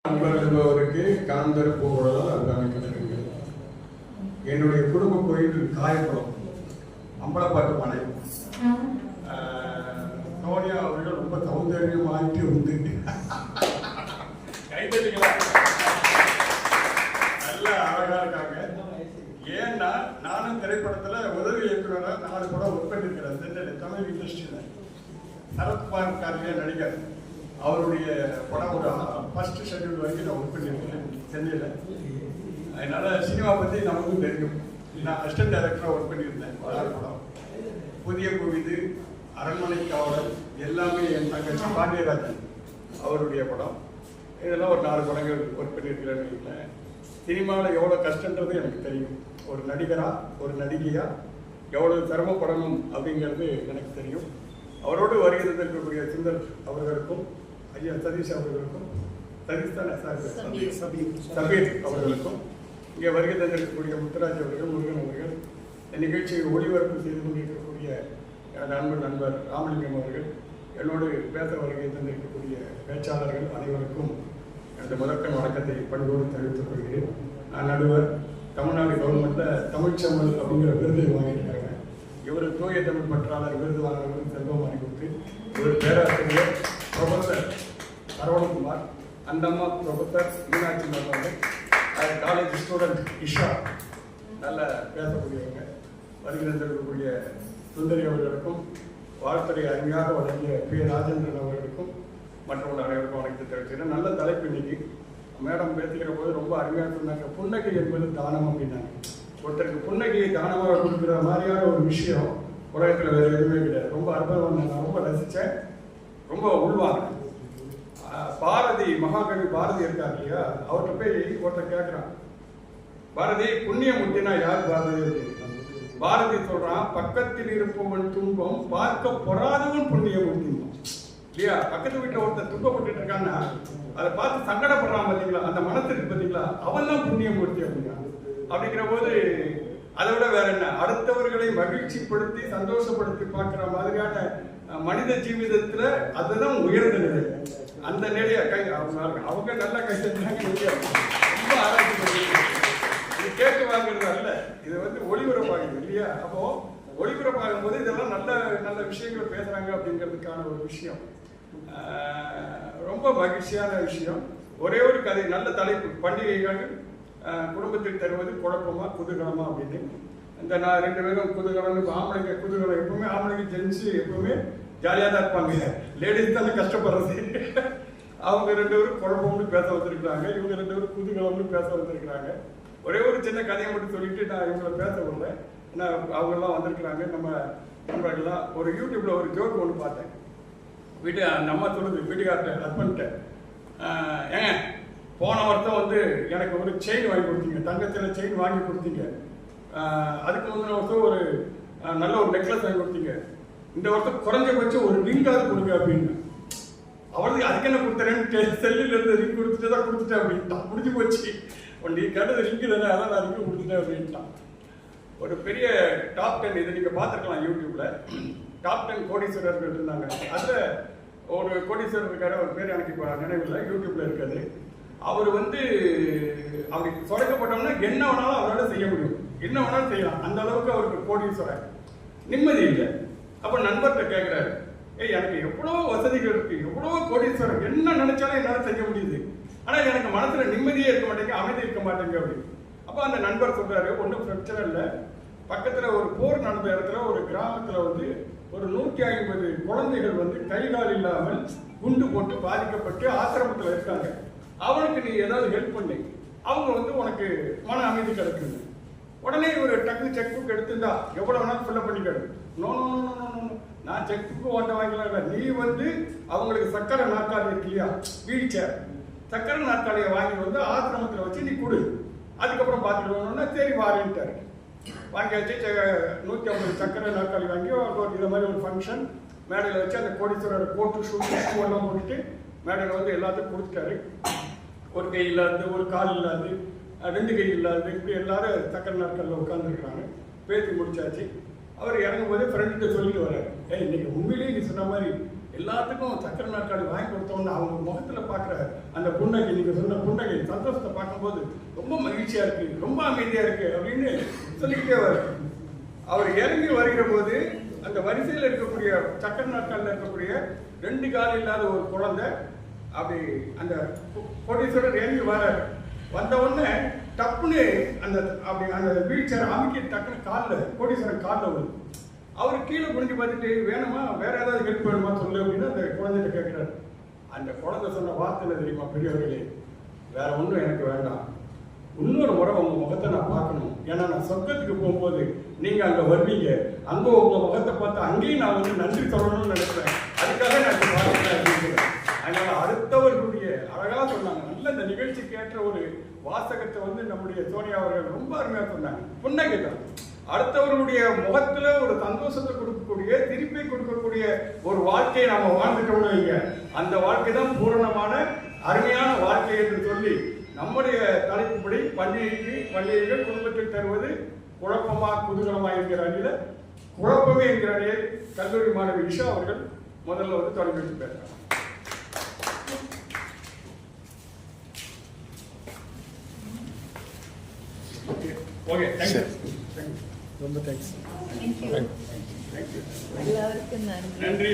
நண்பர் என்பவருக்கு கலந்தர போவதால் அதுதான் கிணறுங்கள். என்னுடைய குடும்ப கோயில் காயக்குளம் அம்பலப்பாட்டு மலை. சோனியா அவர்கள் ரொம்ப சௌந்தரியமாயிட்டு வந்து கைத்தட்டிங்களா, நல்ல அழகா இருக்காங்க. ஏன்னா நானும் திரைப்படத்துல உதவி இயக்குனராக 4 படம் ஒர்க் பண்ணிருக்கிறேன் சென்னையில் தமிழ் இண்டஸ்ட்ரியில. சரத்குமார் கார்த்திகே நடிகர், அவருடைய படம் ஒரு ஃபர்ஸ்ட் ஷெட்யூல் வரைக்கும் நான் ஒர்க் பண்ணியிருக்கேன் சென்னையில். அதனால சினிமா பற்றி நமக்கும் தெரியும். நான் அசிஸ்டன்ட் டைரக்டராக ஒர்க் பண்ணியிருந்தேன். 6 படம், புதிய கோவிது, அரண்மனை காவலர் எல்லாமே என் தங்கச்சி பாண்டியராஜன் அவருடைய படம். இதெல்லாம் ஒரு 4 படங்கள் ஒர்க் பண்ணியிருக்கிறேன். சினிமாவில் எவ்வளோ கஷ்டன்றது எனக்கு தெரியும். ஒரு நடிகரா ஒரு நடிகையா எவ்வளோ சிரமப்படணும் அப்படிங்கிறது எனக்கு தெரியும். அவரோடு வருகை தந்திருக்கக்கூடிய சுந்தர் அவர்களுக்கும், ஐயா சதீஷ் அவர்களுக்கும், சதீஷ் தானே சார், சபீர் அவர்களுக்கும், இங்கே வருகை தந்திருக்கக்கூடிய முத்துராஜ் அவர்கள், முருகன் அவர்கள், இந்த நிகழ்ச்சியை ஒளிபரப்பு செய்து கொண்டிருக்கக்கூடிய நண்பர் ராமலிங்கம் அவர்கள், என்னோடு பேச வருகை தந்திருக்கக்கூடிய பேச்சாளர்கள் அனைவருக்கும் அந்த முதற்கண் வணக்கத்தை பணிவோடு தெரிவித்துக் கொள்கிறேன். நான் நடுவர், தமிழ்நாடு கவர்மெண்ட்டில் தமிழ்ச்செம்மல் அப்படிங்கிற விருது வாங்கியிருக்காங்க. இவர் தூய தமிழ் பற்றாளர் விருது வாங்கினவர் செல்வமாரி கொடுத்து, இவர் பேராசிரியர் ப்ரொஃபஸர் சரவணகுமார், அந்த அம்மா ப்ரொஃபஸர் மீனாட்சி அவர்கள், காலேஜ் ஸ்டூடெண்ட் இஷா, நல்ல பேசக்கூடியவங்க. வருகிறக்கூடிய சுந்தரி அவர்களுக்கும், வாழ்த்துறை அருமையாக வழங்கிய பி ராஜேந்திரன் அவர்களுக்கும் மற்றவர்கள் அனைவருக்கும் வணக்கத்தை தெரிவிச்சுக்கிறேன். நல்ல தலைப்பு. இன்னைக்கு மேடம் பேசுகிற போது ரொம்ப அருமையாக சொன்னாங்க. புன்னகை என்பது தானம் அப்படின்னாங்க. ஒருத்தருக்கு புன்னகையை தானமாக கொடுக்குற மாதிரியான ஒரு விஷயம் உலகத்தில் வேறு எதுவுமே கிடையாது. ரொம்ப அற்புதம். நான் ரொம்ப ரசித்தேன், ரொம்ப உள்வாங்க. பாரதி, மகாகவி பாரதி இருக்கார் இல்லையா, அவர்கிட்ட போய் ஒருத்தர் கேட்குறான், பாரதி புண்ணியம் முட்டினா யார் பாரதி அப்படின்னு. பாரதி சொல்றான், பக்கத்தில் இருப்பவன் துன்பம் பார்க்க பொறாதவன் புண்ணியம் முட்டினான் இல்லையா. பக்கத்து வீட்டில் ஒருத்தர் துன்பப்பட்டு இருக்கான்னா அதை பார்த்து சங்கடப்படுறான் பார்த்தீங்களா, அந்த மனசு இருக்கு பார்த்தீங்களா, அவன் தான் புண்ணியம் மூர்த்தி அப்படின்னா. அப்படிங்கிற போது அதை விட வேற என்ன, அடுத்தவர்களை மகிழ்ச்சிப்படுத்தி சந்தோஷப்படுத்தி பார்க்கிற மாதிரியான மனித ஜீவிதத்துல அதுதான் உயர்ந்த நிலை. அந்த நிலையை அவங்க நல்லா கைத்தட்டினாங்க. ரொம்ப ஆராய்ச்சி பண்ணுறீங்க. இது கேட்டு வாங்குறது அல்ல, இது ஒளிபரப்பாகுது இல்லையா. அப்போ ஒளிபரப்பாகும் போது இதெல்லாம் நல்ல நல்ல விஷயங்களை பேசுறாங்க அப்படிங்கிறதுக்கான ஒரு விஷயம். ரொம்ப மகிழ்ச்சியான விஷயம். ஒரே ஒரு கதை, நல்ல தலைப்பு, பண்டிகைகள் குடும்பத்தில் தருவது குழப்பமா குதூகலமா அப்படின்னு. இந்த நான் 2 பேரும் குதூகலம், ஆம்பளைங்க குதூகலம், எப்பவுமே ஆம்பளைங்க ஜென்ஸு எப்பவுமே ஜாலியாக தான் இருப்பாங்க. லேடிஸ் தானே கஷ்டப்படுறது. அவங்க 2 பேரும் குழப்பம்னு பேச வந்திருக்கிறாங்க, இவங்க 2 பேரும் குதூகலம்னு பேச வந்திருக்கிறாங்க. ஒரே ஒரு சின்ன கதையை மட்டும் சொல்லிட்டு நான் இவங்களை பேச விடல. ஏன்னா அவங்கெல்லாம் வந்திருக்கிறாங்க. நம்ம நண்பர்கள்லாம் ஒரு யூடியூப்ல ஒரு ஜோக் ஒன்று பார்த்தேன். நம்ம சொல்லுது வீட்டுக்கார்ட்ட, ஹஸ்பண்ட்ட, ஏங்க போன வருஷம் எனக்கு ஒரு செயின் வாங்கி கொடுத்தீங்க, தங்கத்தில் செயின் வாங்கி கொடுத்தீங்க, அதுக்கு முந்தின வருஷம் ஒரு நல்ல ஒரு நெக்லஸ் வாங்கி கொடுத்தீங்க, இந்த வருஷம் குறைஞ்சபட்சம் ஒரு ரிங்காவது கொடுங்க அப்படின்னு. அவளுக்கு அதுக்கு என்ன கொடுத்துறேன்னு செல்லில் இருந்து ரிங் கொடுத்துட்டு தான் கொடுத்துட்டேன் அப்படின்ட்டான். முடிஞ்சு போச்சு, நீ கேட்டது ரிங்கு தானே, அதான் நான் ரிங்கு கொடுத்துட்டேன் அப்படின்ட்டான். ஒரு பெரிய டாப் 10, இதை நீங்கள் பார்த்துருக்கலாம் யூடியூப்ல, டாப் 10 கோடீஸ்வரர்கள் இருந்தாங்க. அதில் ஒரு கோடீஸ்வரர் இருக்காரு, அவர் பேர் எனக்கு இப்போ நினைவில்லை, யூடியூப்ல இருக்காது. அவர் அப்படி சொடக்கப்பட்டோம்னா என்ன வேணாலும் அவரால் செய்ய முடியும், என்ன வேணாலும் செய்யலாம். அந்த அளவுக்கு அவருக்கு கோடீஸ்வரர். நிம்மதி இல்லை. அப்போ நண்பர்கிட்ட கேட்குறாரு, எனக்கு எவ்வளோ வசதிகள் இருக்கு, எவ்வளோ கோடீஸ்வரர், என்ன நினைச்சாலும் என்னால் செய்ய முடியுது, ஆனால் எனக்கு மனசுல நிம்மதியே இருக்க மாட்டேங்க, அமைதி இருக்க மாட்டேங்க அப்படின்னு. அப்போ அந்த நண்பர் சொல்றாரு, ஒன்றும் பிரச்சனை இல்லை, பக்கத்துல ஒரு போர் நடந்த இடத்துல ஒரு கிராமத்துல ஒரு 150 குழந்தைகள் கை கால் இல்லாமல் குண்டு போட்டு பாதிக்கப்பட்டு ஆசிரமத்தில் இருக்காங்க. அவனுக்கு நீ ஏதாவது ஹெல்ப் பண்ணி அவங்க உனக்கு மன அமைதி கிடைக்குது. உடனே ஒரு டக்கு செக் புக் எடுத்துட்டா எவ்வளவு வேணாலும் ஃபில்அப் பண்ணிக்காரு. No no no no no, நான் செக் புக்கு வாங்கலாம், நீ அவங்களுக்கு சக்கரை நாற்காலி இருக்கு இல்லையா, வீல் சேர், சக்கரை நாற்காலியை வாங்கி ஆசிரமத்தில் வச்சு நீ கொடு, அதுக்கப்புறம் பார்த்துக்கணும்னா சரி வாரேன்ட்டாரு. வாங்கியாச்சு. 150 சக்கரை நாற்காலி வாங்கி இதை மாதிரி ஒரு ஃபங்க்ஷன் மேடையில் வச்சு அந்த கோடீஸ்வரர் கோட்டு ஷூ எல்லாம் போட்டுட்டு மேடையில் எல்லாத்துக்கும் கொடுத்துட்டாரு. ஒரு கை இல்லாது, ஒரு கால் இல்லாது, 2 கை இல்லாது, இப்படி எல்லாரும் சக்கரை நாற்காலில் உட்காந்துருக்குறாங்க. பேசி முடிச்சாச்சு. அவர் இறங்கும் போதே ஃப்ரெண்ட்கிட்ட சொல்லிட்டு வர்றாரு, இன்னைக்கு உண்மையிலேயே நீ சொன்ன மாதிரி எல்லாத்துக்கும் சக்கர நாற்காலி வாங்கி கொடுத்தோம்னு அவங்க முகத்துல பார்க்குற அந்த புன்னகை, நீங்க சொன்ன புன்னகை, சந்தோஷத்தை பார்க்கும்போது ரொம்ப மகிழ்ச்சியா இருக்கு, ரொம்ப அமைதியா இருக்கு அப்படின்னு சொல்லிக்கிட்டே வர. அவர் இறங்கி வருகிற போது அந்த வரிசையில் இருக்கக்கூடிய சக்கர நாற்காலில் இருக்கக்கூடிய 2 கால் இல்லாத ஒரு குழந்தை அப்படி அந்த கோடீஸ்வரர் இறங்கி வந்த உடனே டப்புன்னு அந்த அப்படி அந்த வீல் சேர் அமுக்கி டக்குன்னு காலில் கோடீஸ்வரன் காலில் விழுது. அவர் கீழே குனிஞ்சு பார்த்துட்டு வேணுமா வேற ஏதாவது ஹெல்ப் வேணுமா சொல்லு அப்படின்னு அந்த குழந்தைகிட்ட கேட்கிறாரு. அந்த குழந்தை சொன்ன வார்த்தை தெரியுமா பெரியவர்களே, வேற ஒன்றும் எனக்கு வேண்டாம், இன்னொரு முறை உங்க முகத்தை நான் பார்க்கணும், ஏன்னா நான் சொர்க்கத்துக்கு போகும்போது நீங்க அங்க வருவீங்க, அங்க உங்க முகத்தை பார்த்து அங்கேயும் நான் வந்து நன்றி சொல்லணும்னு நினைக்கிறேன், அதுக்காக நான் பார்க்கிறேன் அப்படின்னு. அதனால அடுத்தவர்களுடைய அழகா சொன்னாங்க. நல்ல இந்த நிகழ்ச்சிக்கு ஏற்ற ஒரு வாசகத்தை வந்து நம்முடைய சோனியா அவர்கள் ரொம்ப அருமையா சொன்னாங்க. புன்னகை தான் அடுத்தவர்களுடைய முகத்துல ஒரு சந்தோஷத்தை கொடுக்கக்கூடிய, திருப்பி கொடுக்கக்கூடிய ஒரு வாழ்க்கையை நம்ம வாழ்ந்துட்டோம்னு வைங்க, அந்த வாழ்க்கை தான் பூரணமான அருமையான வாழ்க்கை என்று சொல்லி நம்முடைய தலைப்புப்படி பண்டிகைகள் குடும்பத்தில் தருவது குழப்பமா குதூகலமா என்கிற அணியில குழப்பமே என்கிற அணியை கல்லூரி மாணவி இஷா அவர்கள் முதல்ல வந்து தொடங்கி வச்சு பேசுறாங்க. ஓகே, தேங்க்யூ, ரொம்ப தேங்க்ஸ். எல்லாருக்கும் நன்றி.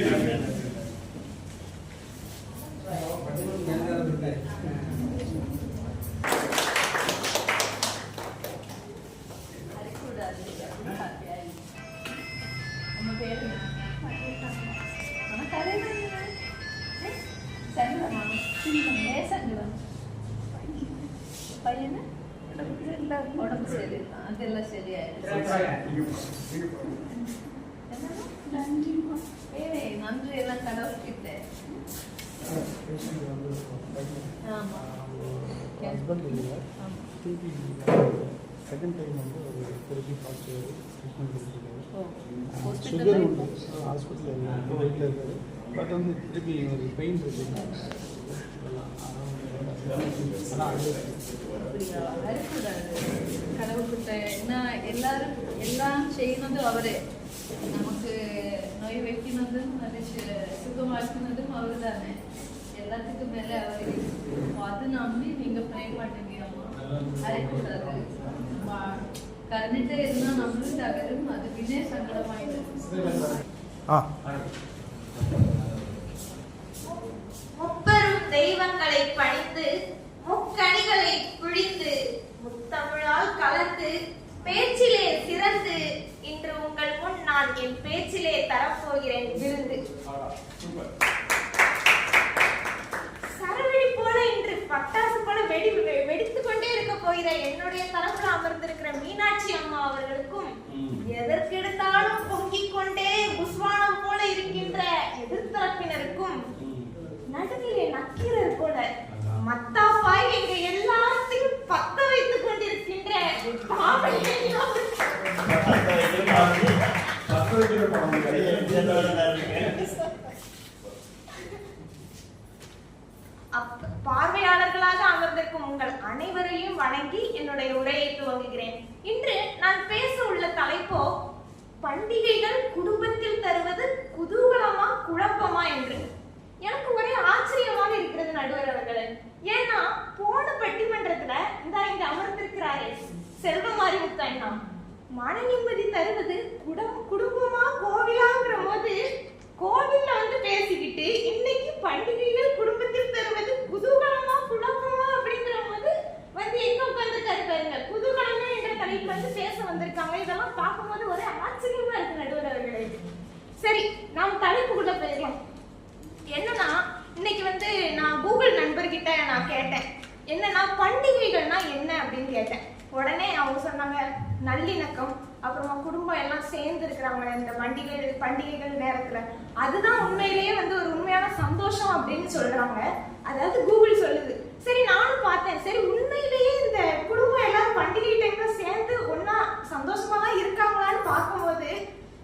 பையன் உடம்பு சரி, அதெல்லாம் சரியாயிடுச்சு. நன்றி எல்லாம் கடவுள்கிட்ட. ஆமா, செகண்ட் டைம் வந்து ஒரு திருப்பி பார்த்து சுகர் உண்டு, ஹாஸ்பிட்டலில் வீட்டில் இருக்காரு. பட் வந்து திருப்பி ஒரு பெயின் இருக்கு. கடவுள்கிட்ட என்ன எல்லாரும் எல்லாம் செய்யறதும் அவரே, நமக்கு நோய் வைக்கிறதும் அது சுகமாக்குனதும் அவரு தானே, எல்லாத்துக்கும் மேலே அவரே. அது நம்பி நீங்க ப்ரே பண்ணுங்க அம்மா, அரைக்கூடாது. கரண்ட்டே இருந்தா நம்மளும் தகரும், அது வினே சங்கடமாயிடும். முப்பெரும் தெய்வங்களை பணிந்து முக்கணிகளை பிழிந்து முத்தமிழால் கலந்து பேச்சிலே சிறந்து இன்று உங்கள் முன் நான் என் பேச்சிலே தரப்போகிறேன் விருந்து. சரவெடி போல இன்று பட்டாசு போல வெடித்துக் கொண்டே இருக்க போகிற என்னுடைய தரப்புல அமர்ந்திருக்கிற மீனாட்சி அம்மா அவர்களுக்கும், எதற்கெடுத்தாலும் பொங்கிக் கொண்டே புஸ்வானம் போல இருக்கின்ற எதிர்த்தரப்பினருக்கும், நடுவிலே நக்கீரர் போல மத்தாப்பாய் எங்க எல்லாத்தையும் பத்த வைத்துக் கொண்டிருக்கின்ற பார்வையாளர்களாக அமர்ந்திருக்கும் உங்கள் அனைவரையும் வணங்கி என்னுடைய உரையை துவங்குகிறேன். இன்று நான் பேச உள்ள தலைப்போ பண்டிகைகள் குடும்பத்தில் தருவது குதூகலமா குழப்பமா என்று. எனக்கு ஒரே ஆச்சரியமாக இருக்கிறது நடுவர் அவர்களே. ஏன்னா போன பட்டிமன்றத்துல இங்க அமர்ந்திருக்கிறாரே செல்வமாரி முத்தாயினா, மன நிம்மதி தருவது குடும்பமா கோவிலாங்கிற போது கோவில்ல வந்து பேசிக்கிட்டு இன்னைக்கு பண்டிகைகள் குடும்பத்தில் தருவது குதூகலமா குழப்பமா அப்படிங்கிற போது வந்து எங்க உட்கார்ந்துருக்காரு பாருங்க, குதூகலமா என்ற தலைப்புல வந்து பேச வந்திருக்காங்க. இதெல்லாம் பார்க்கும்போது ஒரே ஆச்சரியமா இருக்கு நடுவர் அவர்களே. சரி, நாம் தலைப்புக்குள்ள போயிடலாம். என்னன்னா இன்னைக்கு வந்து நான் கூகுள் நண்பர்கிட்ட நான் கேட்டேன், என்னன்னா பண்டிகைகள்னா என்ன அப்படின்னு கேட்டேன். உடனே அவங்க சொன்னாங்க நல்லிணக்கம், அப்புறமா குடும்பம் எல்லாம் சேர்ந்து இருக்கிறாங்க இந்த பண்டிகைகள் நேரத்துல, அதுதான் உண்மையிலேயே வந்து ஒரு உண்மையான சந்தோஷம் அப்படின்னு சொல்றாங்க. அதாவது கூகுள் சொல்லுது. சரி, நானும் பார்த்தேன். சரி, உண்மையிலேயே இந்த குடும்பம் எல்லாம் பண்டிகை டைம்ல சேர்ந்து ஒன்னா சந்தோஷமா தான் இருக்காங்களான்னு பார்க்கும்போது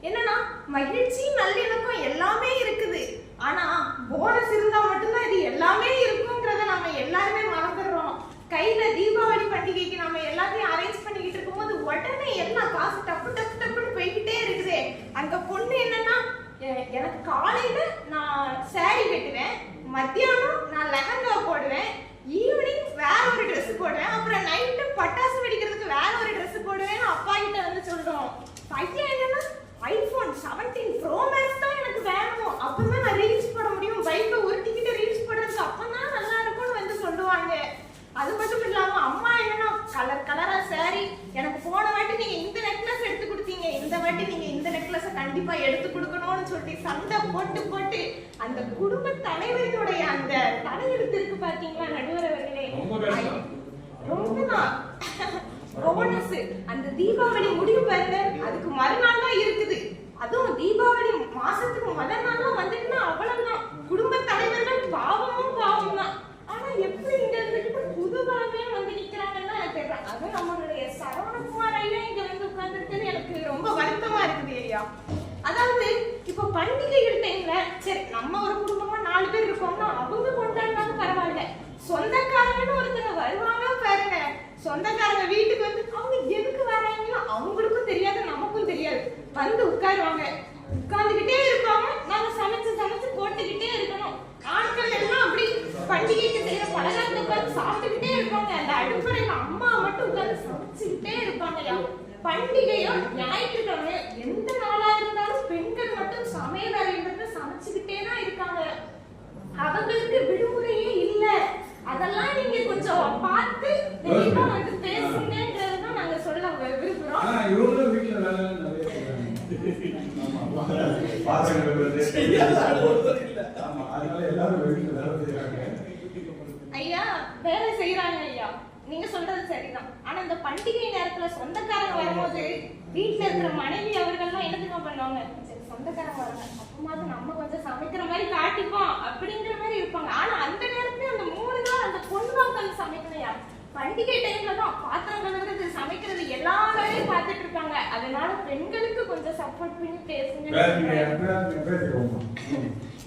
என்னன்னா மகிழ்ச்சி நல்லிணக்கம் எல்லாமே இருக்குது. ஆனா போனஸ் இருந்தா மட்டும்தான் இது எல்லாமே இருக்குங்கிறத நம்ம எல்லாருமே மறந்துடுறோம். கையில தீபாவளி பண்டிகைக்கு நம்ம எல்லாத்தையும் அரேஞ்ச் பண்ணிக்கிட்டு இருக்கும்போது உடனே எல்லாம் காசு டப்பு டப்புன்னு போய்கிட்டே இருக்குது. அந்த பொண்ணு என்னன்னா எனக்கு காலையில நான் மத்தியானம் நான் லெஹங்கா போடுவேன், ஈவினிங் வேற ஒரு ட்ரெஸ் போடுவேன், அப்புறம் நைட்டு பட்டாசு வெடிக்கிறதுக்கு வேற ஒரு ட்ரெஸ் போடுவேன். அப்பா கிட்ட வந்து சொல்றோம், பையன் என்னன்னா ஐபோன் 17 ப்ரோ மேக்ஸ் தான் எனக்கு வேணும், அப்பதான் நான் ரீல்ஸ் போட முடியும், பைக்ல உருட்டிக்கிட்டு ரீல்ஸ் போடுறதுக்கு அப்பதான் நல்லா இருக்கும்னு வந்து சொல்லுவாங்க. அது மட்டும் இல்லாம அம்மா என்னன்னா கலர் கலரா சாரி, எனக்கு போன வாட்டி நீங்க இந்த நெக்லஸ் எடுத்து கொடுத்தீங்க, இந்த வாட்டி நீங்க இந்த நெக்லஸை கண்டிப்பா எடுத்து கொடுக்கணும்னு சொல்லி சண்டை போட்டு போட்டு அந்த குடும்ப தலைவர்களுடைய அந்த தலையெழுத்து இருக்கு பாத்தீங்களா நடுவர் அவர்களே, ரொம்பதான் போனஸ். அந்த தீபாவளி முடிவு பாருங்க, அதுக்கு மறுநாள் தான் இருக்குது. அதுவும் தீபாவளி மாசத்துக்கு முதல் நாள் தான் வந்துட்டுன்னா அவ்வளவுதான். குடும்ப தலைவர்கள் பாவமும் பாவம் தான். ஆனா எப்படி இங்க இருந்துட்டு புதுவாகவே வந்து நிக்கிறாங்கன்னா எனக்கு தெரியல. அது நம்மளுடைய சரவணகுமார் ஐயா இங்க வந்து உட்கார்ந்துருக்குன்னு எனக்கு ரொம்ப வருத்தமா இருக்குது ஐயா. அதாவது இப்ப பண்டிகைகள் டைம்ல சரி நம்ம ஒரு குடும்பமா 4 பேர் இருக்கோம்னா அவங்க கொண்டாடினாலும் பரவாயில்ல, சொந்தக்காரங்கன்னு ஒருத்தங்க வருவாங்க பாருங்க, சொந்தக்காரங்க வீட்டுக்கு வந்து அவங்க எதுக்கு வராங்கன்னா அவங்களுக்கும் தெரியாது நமக்கும் தெரியாது, வந்து உட்காருவாங்க, உட்கார்ந்துகிட்டே இருப்பாங்க, நாங்க சமைச்சு சமைச்சு போட்டுக்கிட்டே இருக்கணும். ஆட்கள் எல்லாம் அப்படி பண்டிகைக்கு செய்யற பலகாரத்தை உட்கார்ந்து சாப்பிட்டுக்கிட்டே இருப்பாங்க. அந்த அடுப்பறையில அம்மா மட்டும் உட்கார்ந்து சமைச்சுக்கிட்டே இருப்பாங்க. பண்டிகையோ ஞாயிற்றுக்கிழமை எந்த நாளா இருந்தாலும் பெண்கள் மட்டும் சமையல் அறையிலிருந்து சமைச்சுக்கிட்டே தான் இருக்காங்க. அவங்களுக்கு விடுமுறையே இல்ல. அதெல்லாம் நீங்க கொஞ்சம் பார்த்து தெளிவா வந்து பேசுங்கன்றதுதான் நாங்க சொல்ல விரும்புறோம். ஆனா இவங்களும் வீட்டுல வேலை நிறைய செய்றாங்க. ஆமா பாத்திரம் கழுவுறது இல்ல. ஆமா அதனால எல்லாரும் வீட்டுல வேலை செய்றாங்க. ஐயா வேலை செய்யறாங்க ஐயா, நீங்க சொல்றது சரிதான். ஆனா இந்த பண்டிகை நேரத்துல சொந்தக்காரங்க வரும்போது வீட்டுல இருக்கிற மனைவி அவர்கள்லாம் என்னதுங்க பண்ணுவாங்க, சரி சொந்தக்காரங்க வராங்க அப்பமாவது நம்ம கொஞ்சம் சமைக்கிற மாதிரி காட்டிப்போம் அப்படிங்கிற மாதிரி இருப்பாங்க. ஆனா அந்த நேரத்துல அந்த 3 நாள் அந்த பொண்ணு உட்காந்து சமைக்கலையா, பண்டிகை டைம்ல தான் பாத்திரம் கழுவுறது சமைக்கிறது எல்லா வேலையும் பார்த்துட்டு இருக்காங்க. அதனால பெண்களுக்கு கொஞ்சம் சப்போர்ட் பண்ணி பேசுங்க.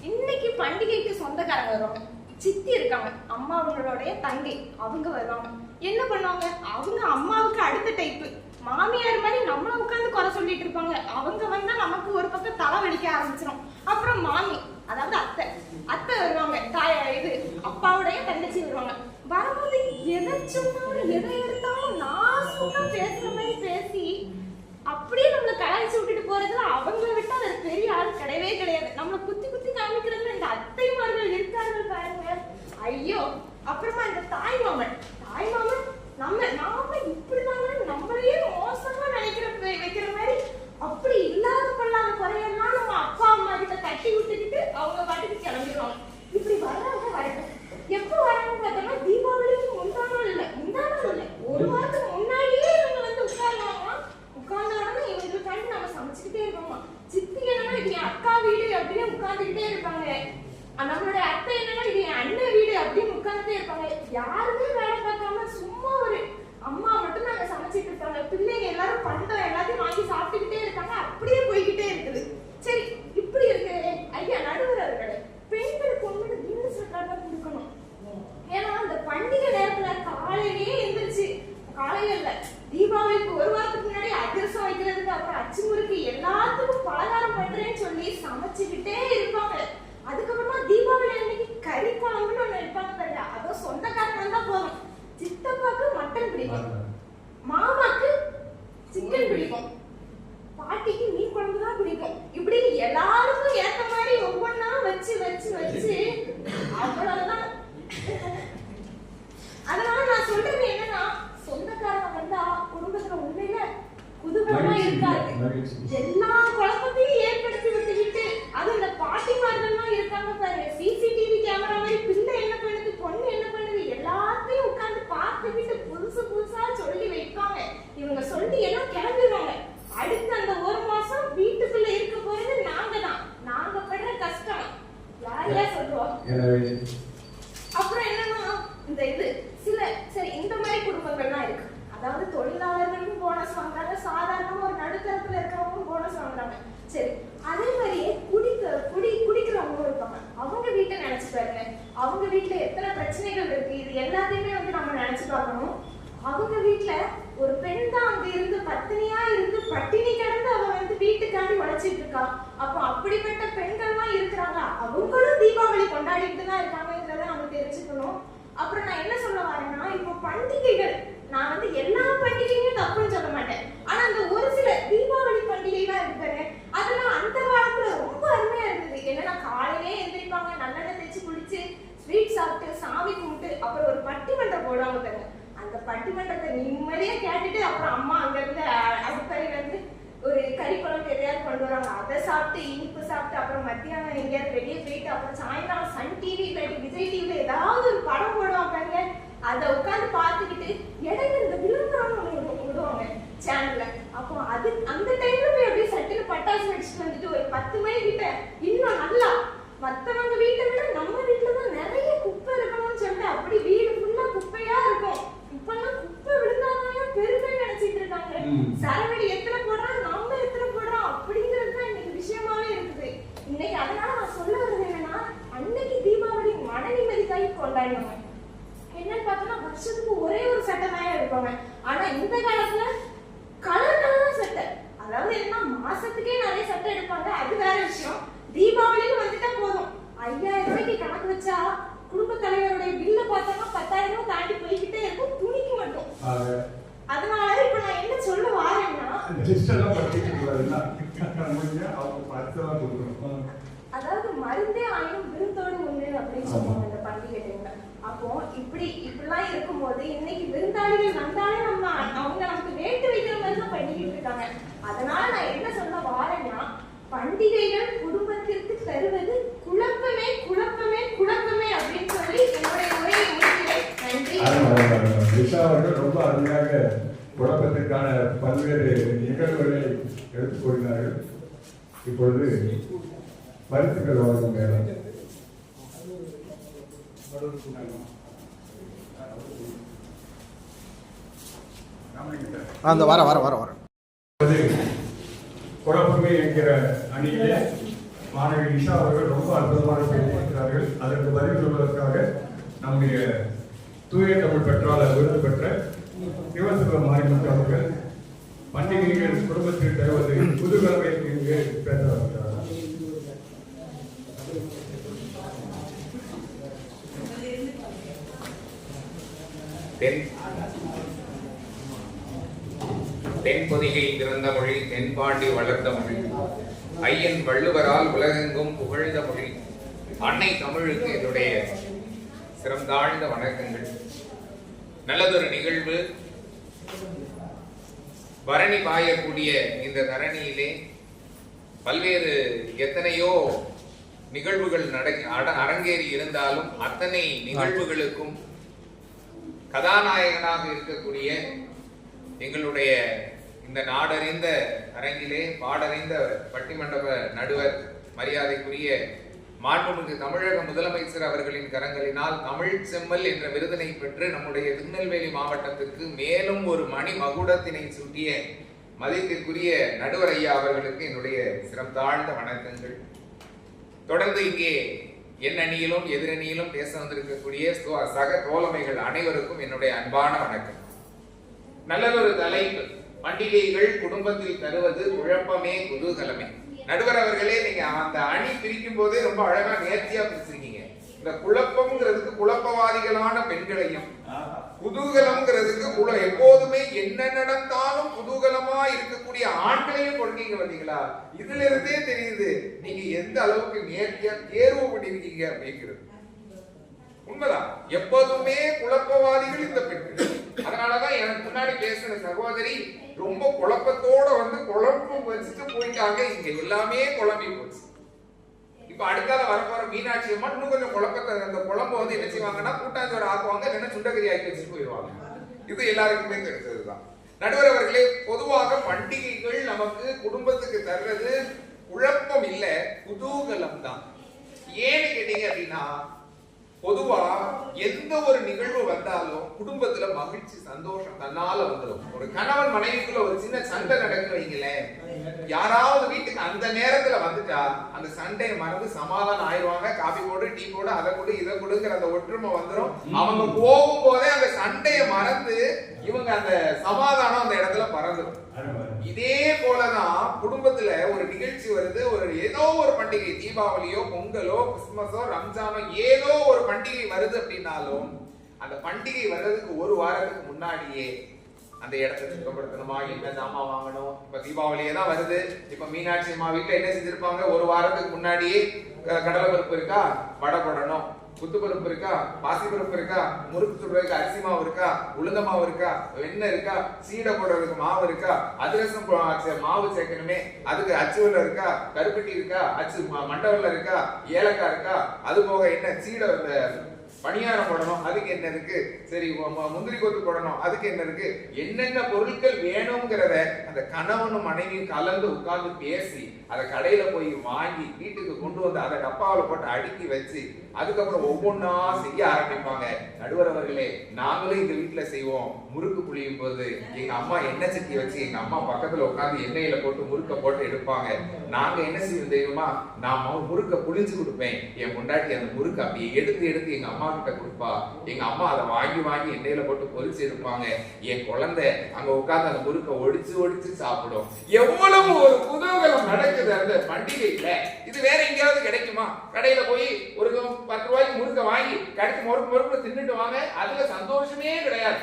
இன்னைக்கு பண்டிகைக்கு சொந்தக்காரங்க வருவாங்க, சித்தி இருக்காங்க, அம்மா அவங்களுடைய தங்கை அவங்க வருவாங்க. என்ன பண்ணுவாங்க, அவங்க அம்மாவுக்கு அடுத்த டைப்பு மாமியார் மாதிரி நம்மள உட்காந்து குறை சொல்லிட்டு இருப்பாங்க. அவங்க வந்தா நமக்கு ஒரு பக்கம் தலை வலிக்க ஆரம்பிச்சிடும். அப்புறம் மாமி அதாவது அத்தை வருவாங்க, இது அப்பாவுடைய தங்கச்சி வருவாங்க. வரும்போது எதை சொன்னாலும் எதை எடுத்தாலும் நாசமா பேசுற மாதிரி பேசி அப்படியே நம்மளை கலாய்ச்சி விட்டுட்டு போறதுல அவங்கள விட்டு அது பெரிய ஆள் கிடையவே கிடையாது. நம்மளை குத்தி குத்தி காமிக்கிறதுல இந்த அத்தைமார்கள் இருக்கார்கள் பாருங்க, ஐயோ. அப்புறமா இந்த தாய்மாமன் நாம இப்படிதாங்க நம்மளையே மோசமா வைக்கிற மாதிரி அப்படி இல்லாத பண்ணாத குறையெல்லாம் நம்ம அப்பா அம்மா கிட்ட தட்டி விட்டுக்கிட்டு அவங்க பாட்டுக்கு கிளம்பிடுவாங்க. இப்படி வர்றவங்க வரட்டும். எப்போ வராங்க பார்த்தோம்னா தீபாவளிக்கு முந்தானாள் இல்ல ஒரு வாரத்துக்கு முன்னாடியே இவங்க வந்து உட்கார்ந்தாங்கன்னா உட்கார்ந்த உடனே இவங்களுக்காண்டி நம்ம சமைச்சுக்கிட்டே இருக்கோமா. சித்தி என்னன்னா இது என் அக்கா வீடு அப்படின்னு உட்கார்ந்துக்கிட்டே இருப்பாங்க. நம்மளுடைய அத்தை என்னன்னா இது என் அண்ணன் வீடு அப்படின்னு உட்கார்ந்துட்டே இருப்பாங்க. யாருமே வேலை பார்க்காம சும்மா ஒரு அம்மா மட்டும் நாங்க சமைச்சிட்டு இருப்பாங்க. பிள்ளைங்க எல்லாரும் பண்டம் எல்லாத்தையும் வாங்கி சாப்பிட்டுக்கிட்டே இருக்காங்க. அப்படியே போய்கிட்டே இருக்குது. சரி இப்படி இருக்கு ஐயா நடுவர் அவர்களே, பெண்களுக்கு ஒண்ணு கின்னஸ் ரெக்கார்ட் தான் கொடுக்கணும். ஏன்னா அந்த பண்டிகை நேரத்துல காலையிலேயே எந்திரிச்சு, காலையில இல்ல தீபாவளிக்கு ஒரு வாரத்துக்கு முன்னாடி அதிரசம் வைக்கிறதுக்கு அப்புறம் அச்சு முறுக்கு எல்லாத்துக்கும் பலகாரம் பண்றேன்னு சொல்லி சமைச்சுக்கிட்டே இருப்பாங்க. அதுக்கப்புறமா தீபாவளி அன்னைக்கு கறி குழம்புன்னு ஒண்ணு வைப்பாங்க பாருங்க, அதுவும் சொந்தக்காரங்க தான் போகும். சித்தப்பாக்கு மட்டன் பிடிக்கும், மாமாக்கு சிக்கன் பிடிக்கும், பாட்டிக்கு மீன் குழம்பு தான் பிடிக்கும். இப்படி எல்லாருக்கும் ஏத்த மாதிரி ஒவ்வொன்னா வச்சு வச்சு வச்சு அவ்வளவுதான். அதனால நான் சொல்றது என்னன்னா, சொந்தக்காரங்க வந்தா குடும்பத்துல உண்மையில குதூகலமா இருக்காது. எல்லா குழப்பத்தையும் ஏற்படுத்தி விட்டுக்கிட்டு அது இந்த பாட்டிமார்கள்லாம் இருக்காங்க பாருங்க, சிசிடிவி கேமரா மாதிரி பிள்ளை என்ன பண்ணுது பொண்ணு என்ன பண்ணுது எல்லாத்தையும் உட்கார்ந்து பார்த்துக்கிட்டு புதுசு புதுசா சொல்லி வைப்பாங்க. இவங்க சொல்லி எல்லாம் கிளம்பிடுவாங்க. அடுத்து அந்த ஒரு மாசம் வீட்டுக்குள்ள இருக்க போறது நாங்க தான். நாங்க படுற கஷ்டம் யாரையா சொல்லுவோம். அப்புறம் என்னன்னா இந்த இது சில சரி இந்த மாதிரி குடும்பங்கள்லாம் இருக்கு. அதாவது தொழிலாளர்களுக்கும் போனஸ் வாங்குறாங்க, சாதாரணமா ஒரு நடுத்தரத்துல இருக்கிறவங்களும் போனஸ் வாங்குறாங்க. சரி அதே மாதிரியே குடிக்கிறவங்களும் இருப்பாங்க. அவங்க வீட்டை நினைச்சு பாருங்க, அவங்க வீட்டுல எத்தனை பிரச்சனைகள் இருக்கு, இது எல்லாத்தையுமே வந்து நம்ம நினைச்சு பார்க்கணும். அவங்க வீட்டுல ஒரு பெண் தான் அங்க இருந்து பத்தினியா இருந்து பட்டினி கிடந்து அவ வந்து வீட்டுக்காண்டி உழைச்சிட்டு இருக்கா. அப்போ அப்படிப்பட்ட பெண்கள்லாம் இருக்கிறாங்க, அவங்களும் தீபாவளி கொண்டாடிட்டு தான் இருக்காங்கிறத நம்ம தெரிஞ்சுக்கணும். அப்புறம் நான் என்ன சொல்ல வரேன்னா, இப்போ பண்டிகைகள் நான் வந்து எல்லா பண்டிகையும் தப்புன்னு சொல்ல மாட்டேன். ஆனா அந்த ஒரு சில தீபாவளி பண்டிகைலாம் இருப்பாரு, அதெல்லாம் அந்த காலத்துல ரொம்ப அருமையா இருந்தது. என்னன்னா காலையிலே எந்திரிப்பாங்க, நல்லெண்ணெய் தேய்ச்சி குளிச்சு ஸ்வீட் சாப்பிட்டு சாமி கும்பிட்டு அப்புறம் ஒரு பட்டிமன்றம் போடுவாங்க பாருங்க. அந்த பட்டிமன்றத்தை நிம்மதியா கேட்டுட்டு அப்புறம் அம்மா அங்க இருந்து அடுப்பறையில இருந்து ஒரு கறி குழம்பு எதையாவது கொண்டு வராங்க, அதை சாப்பிட்டு இனிப்பு சாப்பிட்டு அப்புறம் மத்தியானம் எங்கேயாவது வெளியே போயிட்டு அப்புறம் சாயங்காலம் சன் டிவி விஜய் டிவில ஏதாவது ஒரு படம் போடுவாங்க, அதை உட்காந்து பார்த்துக்கிட்டு இடையில இந்த விளம்பரம் விடுவாங்க சேனல்ல. அப்போ அது அந்த டைம்ல போய் அப்படியே சட்டுன்னு பட்டாசு வெடிச்சுட்டு வந்துட்டு ஒரு 10 மணி கிட்ட இன்னும் நல்லா மத்தவங்க வீட்டை விட நம்ம வீட்டுல தான் நிறைய குப்பை இருக்கணும்னு சொல்லிட்டு அப்படி வீடு ஃபுல்லா குப்பையா இருக்கும். இப்பெல்லாம் குப்பை விழுந்தாங்க பெருமை நினைச்சிட்டு இருக்காங்க. சரவெடி எத்தனை போடுறோம், நம்ம எத்தனை போடுறோம் அப்படிங்கிறது தான் இன்னைக்கு விஷயமாவே இருக்குது. இன்னைக்கு அதனால நான் சொல்ல வருது என்னன்னா, அன்னைக்கு தீபாவளி மன நிம்மதிக்காக கொண்டாடுவாங்க. என்னன்னு பார்த்தோம்னா வருஷத்துக்கு ஒரே ஒரு சட்டை தான் எடுப்பாங்க. ஆனா இந்த காலத்துல கலர் கலரா சட்டை, அதாவது என்ன மாசத்துக்கே நிறைய சட்டை எடுப்பாங்க, அது வேற விஷயம். தீபாவளின்னு வந்துட்டா போதும் 5000 ரூபாய்க்கு கணக்கு வச்சா குடும்ப தலைவருடைய பில்ல பார்த்தோம்னா 10,000 ரூபாய் தாண்டி போய்கிட்டே இருக்கும் துணிக்கு மட்டும். அதனால இப்ப நான் என்ன சொல்ல வாரேன்னா, அதாவது மருந்தே ஆயினும் விருந்தோடு ஒண்ணு அப்படின்னு சொல்லுவாங்க இந்த பண்டிகை டைம்ல. அப்போ இப்படிலாம் இருக்கும்போது இன்னைக்கு விருந்தாளிகள் வந்தாலே நம்ம அவங்க நமக்கு வேட்டு வைக்கிற மாதிரி தான் பண்ணிக்கிட்டு இருக்காங்க. அதனால நான் என்ன சொல்ல வாரேன்னா, பண்டிகைகள் குடும்பத்திற்கு தருவது குழப்பமே குழப்பமே குழப்பமே அப்படின்னு சொல்லி என்னுடைய உரையை முடிக்கிறேன். நன்றி. விஷா அவர்கள் ரொம்ப அருமையாக குழப்பத்திற்கான பல்வேறு நிகழ்வுகளை எடுத்துக் கொள்கிறார்கள். இப்பொழுது பரிசுகள் வழங்கும் நேரம். அந்த வர குழப்பமே என்கிற அணியிலே மாணவி நிஷா அவர்கள் ரொம்ப அற்புதமாக பேசியிருக்கிறார்கள். அதற்கு பதில் சொல்வதற்காக நம்முடைய தூய தமிழ் பெற்றாளர் விருது பெற்ற சிவசிவ மாரிமுத்து அவர்கள் பண்டிகைகள் குடும்பத்தில் தருவது புதுகலவை என்று பேச வருகிறார். தென்பொதிகை திறந்த மொழி, தென்பாண்டி வளர்ந்த மொழி, ஐயன் வள்ளுவரால் உலகெங்கும் புகழ்ந்த மொழி, அன்னை தமிழுக்கு என்னுடைய சிறந்தாழ்ந்த வணக்கங்கள். நல்லதொரு நிகழ்வு. பரணி பாயக்கூடிய இந்த தரணியிலே பல்வேறு எத்தனையோ நிகழ்வுகள் அரங்கேறி இருந்தாலும் அத்தனை நிகழ்வுகளுக்கும் கதாநாயகனாக இருக்கக்கூடிய எங்களுடைய இந்த நாடறிந்த அரங்கிலே பாடறிந்த பட்டிமண்டப நடுவர் மரியாதைக்குரிய மாண்புமிகு தமிழக முதலமைச்சர் அவர்களின் கரங்களினால் தமிழ் செம்மல் என்ற விருதினை பெற்று நம்முடைய திருநெல்வேலி மாவட்டத்திற்கு மேலும் ஒரு மணி மகுடத்தினை சூட்டிய மதிப்பிற்குரிய நடுவர் ஐயா அவர்களுக்கு என்னுடைய சிரம் தாழ்ந்த வணக்கங்கள். தொடர்ந்து இங்கே என் அணியிலும் எதிரணியிலும் பேச வந்திருக்கக்கூடிய சக தோழமைகள் அனைவருக்கும் என்னுடைய அன்பான வணக்கம். நல்லதொரு தலைப்பு, பண்டிகைகள் குடும்பத்தில் தருவது குழப்பமே குதூகலமே. நடுவர் அவர்களே, நீங்க அந்த அணி பிரிக்கும் போதே ரொம்ப அழகா நேர்த்தியா பிரிச்சிருக்கீங்க. இந்த குழப்பம்ங்கிறதுக்கு குழப்பவாதிகளான பெண்களையும், குதூகலம்ங்கிறதுக்கு எப்போதுமே என்ன நடந்தாலும் குதூகலமா இருக்கக்கூடிய ஆண்களையும் கொண்டீங்க பார்த்தீங்களா? இதுல இருந்தே தெரியுது நீங்க எந்த அளவுக்கு நேர்த்தியா தேர்வு பண்ணிருக்கீங்க அப்படிங்கிறது. உண்மைதான், எப்போதுமே குழப்பவாதிகள் இந்த பெண்கள். அதனாலதான் எனக்கு முன்னாடி பேசின சகோதரி ரொம்ப குழப்பத்தோட குழப்பம் வச்சுட்டு போயிட்டாங்க. இங்க எல்லாமே குழம்பி போச்சு. இப்ப அடுத்தால வரப்போற மீனாட்சி அம்மா இன்னும் கொஞ்சம் குழப்பத்தை, அந்த குழம்பு என்ன செய்வாங்கன்னா கூட்டாஞ்சோறு ஆக்குவாங்க, இல்லைன்னா சுண்டகரி ஆக்கி வச்சுட்டு போயிடுவாங்க. இது எல்லாருக்குமே தெரிஞ்சதுதான். நடுவர் அவர்களே, பொதுவாக பண்டிகைகள் நமக்கு குடும்பத்துக்கு தர்றது குழப்பம் இல்ல, குதூகலம் தான். ஏன்னு கேட்டீங்க அப்படின்னா, பொதுவா எந்த ஒரு நிகழ்வு வந்தாலும் குடும்பத்துல மகிழ்ச்சி சந்தோஷம் தன்னால வந்துடும். ஒரு கணவன் மனைவிக்குள்ள ஒரு சின்ன சண்டை நடக்கு வைங்களேன், யாராவது வீட்டுக்கு அந்த நேரத்துல வந்துட்டா அந்த சண்டையை மறந்து சமாதானம் ஆயிடுவாங்க. காபி போடு, டீ போடு, அதை கொடு, இதை கொடுங்கிற அந்த ஒற்றுமை வந்துடும். அவங்க போகும் போதே அந்த சண்டையை மறந்து இவங்க அந்த சமாதானம் அந்த இடத்துல பறந்துடும். இதே போலதான் குடும்பத்துல ஒரு நிகழ்ச்சி வருது, ஒரு ஏதோ ஒரு பண்டிகை, தீபாவளியோ பொங்கலோ கிறிஸ்துமஸோ ரம்ஜானோ ஏதோ ஒரு பண்டிகை வருது அப்படின்னாலும் அந்த பண்டிகை வர்றதுக்கு ஒரு வாரத்துக்கு முன்னாடியே அந்த இடத்தை சுத்தப்படுத்தணுமா, என்ன ஜாமான் வாங்கணும். இப்ப தீபாவளியே தான் வருது. இப்ப மீனாட்சி அம்மா வீட்டுல என்ன செஞ்சிருப்பாங்க, ஒரு வாரத்துக்கு முன்னாடியே கடலை பருப்பு இருக்கா, வடை போடணும், குத்து பருப்பு இருக்கா, பாசி பருப்பு இருக்கா, முறுக்கு சுடுறதுக்கு அரிசி மாவு இருக்கா, உளுந்த மாவு இருக்கா, வெண்ணெய் இருக்கா, சீடை போடுறதுக்கு மாவு இருக்கா, அதிரசம் மாவு சேர்க்கணுமே அதுக்கு அச்சு வெல்லம் இருக்கா, கருப்பட்டி இருக்கா, அச்சு மண்டவெல்லம் இருக்கா, ஏலக்காய் இருக்கா, அது போக என்ன சீடை பணியாரம் போடணும் அதுக்கு என்ன இருக்கு, சரி முந்திரி கொத்து போடணும் அதுக்கு என்ன இருக்கு, என்னென்ன பொருட்கள் வேணுங்கிறத அந்த கணவனும் மனைவியும் கலந்து உட்கார்ந்து பேசி அதை கடையில போய் வாங்கி வீட்டுக்கு கொண்டு வந்து அதை டப்பாவில் போட்டு அடுக்கி வச்சு அதுக்கப்புறம் ஒவ்வொன்னா செய்ய ஆரம்பிப்பாங்க. நடுவர் அவர்களே, நாங்களும் எங்க வீட்டுல செய்வோம். முறுக்கு புளியும் போது எங்க அம்மா எண்ணெய் சட்டி வச்சு எங்க அம்மா பக்கத்துல உட்காந்து எண்ணெயில போட்டு முறுக்க போட்டு எடுப்பாங்க. நாங்க என்ன செய்வோம் தெரியுமா, நான் முறுக்க புளிஞ்சு கொடுப்பேன், என் முண்டாட்டி அந்த முறுக்கு அப்படியே எடுத்து எடுத்து எங்க அம்மா கிட்ட கொடுப்பா. எங்க அம்மா அதை வாங்கி வாங்கி எண்ணெயில போட்டு பொரிச்சு எடுப்பாங்க. என் குழந்தை அங்க உட்கார்ந்து அந்த முறுக்க ஒடிச்சு ஒடிச்சு சாப்பிடும். எவ்வளவு ஒரு குதூகலம் நடக்குது அந்த பண்டிகையில. இது வேற எங்கேயாவது கிடைக்குமா? கடையில போய் ஒரு 10 ரூபாய்க்கு முறுக்க வாங்கி கடிச்சு முறுக்கு தின்னுட்டு வாங்க, அதுல சந்தோஷமே கிடையாது.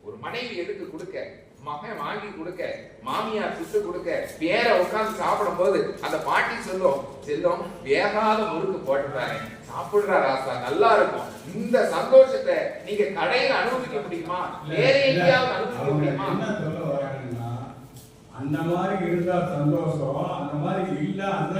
ஒரு மனைவி எடுத்து கொடுக்க, மகன் வாங்கி கொடுக்க, மாமியார் சுட்டு கொடுக்க, பேர உட்கார்ந்து சாப்பிடும் போது அந்த பாட்டி சொல்லும், செல்லும் வேகாத முறுக்கு போட்டுட்டாங்க, சாப்பிடுறா ராசா, நல்லா இருக்கும். இந்த சந்தோஷத்தை நீங்க கடையில அனுபவிக்க முடியுமா? வேற எங்கேயாவது அனுபவிக்க முடியுமா? அந்த மாதிரி இருந்தா சந்தோஷம், அந்த மாதிரி இல்ல அந்த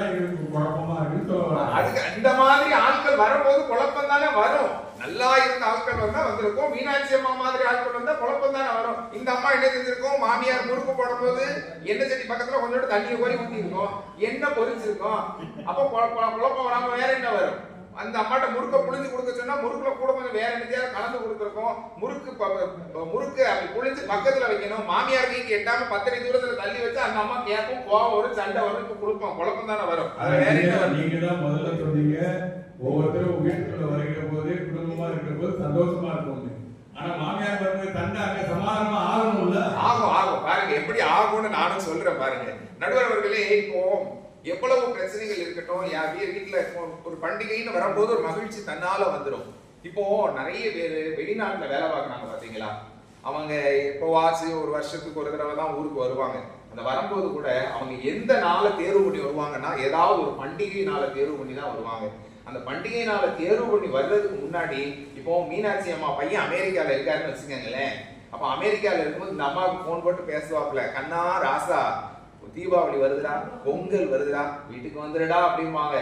குழப்பமா இருக்கு. அதுக்கு அந்த மாதிரி ஆட்கள் வரும்போது குழப்பம் தானே வரும். நல்லா இருந்த ஆட்கள் வந்தா வந்திருக்கும், மீனாட்சி அம்மா மாதிரி ஆட்கள் வந்தா குழப்பம் தானே வரும். இந்த அம்மா என்ன செஞ்சிருக்கோம், மாமியார் முறுக்கு போடும் போது எண்ணெய் சட்டி பக்கத்துல கொஞ்சோண்டு தண்ணியை கோரி ஊத்தி இருக்கும், எண்ணெய் பொரிச்சிருக்கும். அப்ப குழப்பம் வராம வேற என்ன வரும்? அந்த அம்மாட்ட முறுக்க புளிஞ்சு கொடுக்க சொன்னா முறுக்குல கூட கொஞ்சம் வேற என்னத்தையாவது கலந்து கொடுத்துருக்கோம். முறுக்கு அப்படி புளிஞ்சு பக்கத்துல வைக்கணும். மாமியார் கைக்கு எட்டாம 10 அடி தூரத்துல தள்ளி வச்சு அந்த அம்மா கேட்கும், கோவம் வரும், சண்டை வரும், இப்ப கொடுப்போம், குழப்பம் தானே வரும். நீங்க தான் முதல்ல சொன்னீங்க, ஒவ்வொருத்தரும் வீட்டுக்குள்ள வருகிற போது குடும்பமா இருக்கிற போது சந்தோஷமா இருக்கும். ஆனா மாமியார் வரும்போது தண்டாங்க சமாதானமா ஆகணும்ல. ஆகும் பாருங்க எப்படி ஆகும்னு நானும் சொல்றேன் பாருங்க. நடுவர் அவர்களே, இப்போ எவ்வளவு பிரச்சனைகள் இருக்கட்டும், யார் வீட்டுல ஒரு பண்டிகைன்னு வரும்போது ஒரு மகிழ்ச்சி தன்னால வந்துடும். இப்போ நிறைய பேர் வெளிநாட்டுல வேலை பார்க்கறாங்க பாத்தீங்களா, அவங்க எப்போவாச்சு ஒரு வருஷத்துக்கு ஒரு தடவை தான் ஊருக்கு வருவாங்க. அந்த வரும்போது கூட அவங்க எந்த நாளை தேர்வு பண்ணி வருவாங்கன்னா ஏதாவது ஒரு பண்டிகை நாளை தேர்வு பண்ணி தான் வருவாங்க. அந்த பண்டிகை நாளை தேர்வு பண்ணி வர்றதுக்கு முன்னாடி இப்போ மீனாட்சி அம்மா பையன் அமெரிக்கால இருக்காருன்னு வச்சுக்கோங்களேன். அப்ப அமெரிக்கால இருக்கும்போது இந்த அம்மாவுக்கு போன் போட்டு பேசுவாப்புல, கண்ணா ராசா தீபாவளி வருதுடா, பொங்கல் வருதுடா, வீட்டுக்கு வந்துடுடா அப்படிம்பாங்க.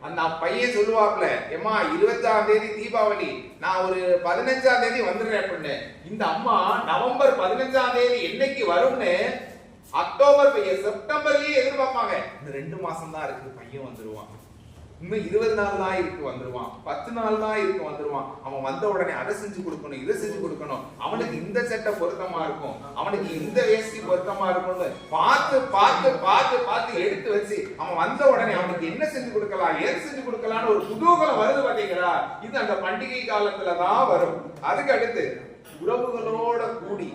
அந்த பையன் சொல்லுவாப்புல, ஏமா 20ஆம் தேதி தீபாவளி, நான் ஒரு 15ஆம் தேதி வந்துடுறேன் அப்படின்னு. இந்த அம்மா நவம்பர் 15ஆம் தேதி என்னைக்கு வரும்னு அக்டோபர் செப்டம்பர்லயே எதிர்பார்ப்பாங்க. இந்த 2 மாசம் தான் இருக்கு, பையன் வந்துருவான். இன்னும் 20 நாள் தான் இருக்கு வந்துருவான், 10 நாள் தான் இருக்கு வந்துருவான். அவன் வந்த உடனே அதை செஞ்சு கொடுக்கணும், இதை செஞ்சு கொடுக்கணும், அவனுக்கு இந்த சட்டை பொருத்தமா இருக்கும், அவனுக்கு இந்த வேஷ்டி பொருத்தமா இருக்கும்னு பார்த்து பார்த்து பார்த்து பார்த்து எடுத்து வச்சு அவன் வந்த உடனே அவனுக்கு என்ன செஞ்சு கொடுக்கலாம், எது செஞ்சு கொடுக்கலாம்னு ஒரு குதூகலம் வருது பாத்தீங்களா. இது அந்த பண்டிகை காலத்துலதான் வரும். அதுக்கு அடுத்து உறவுகளோட கூடி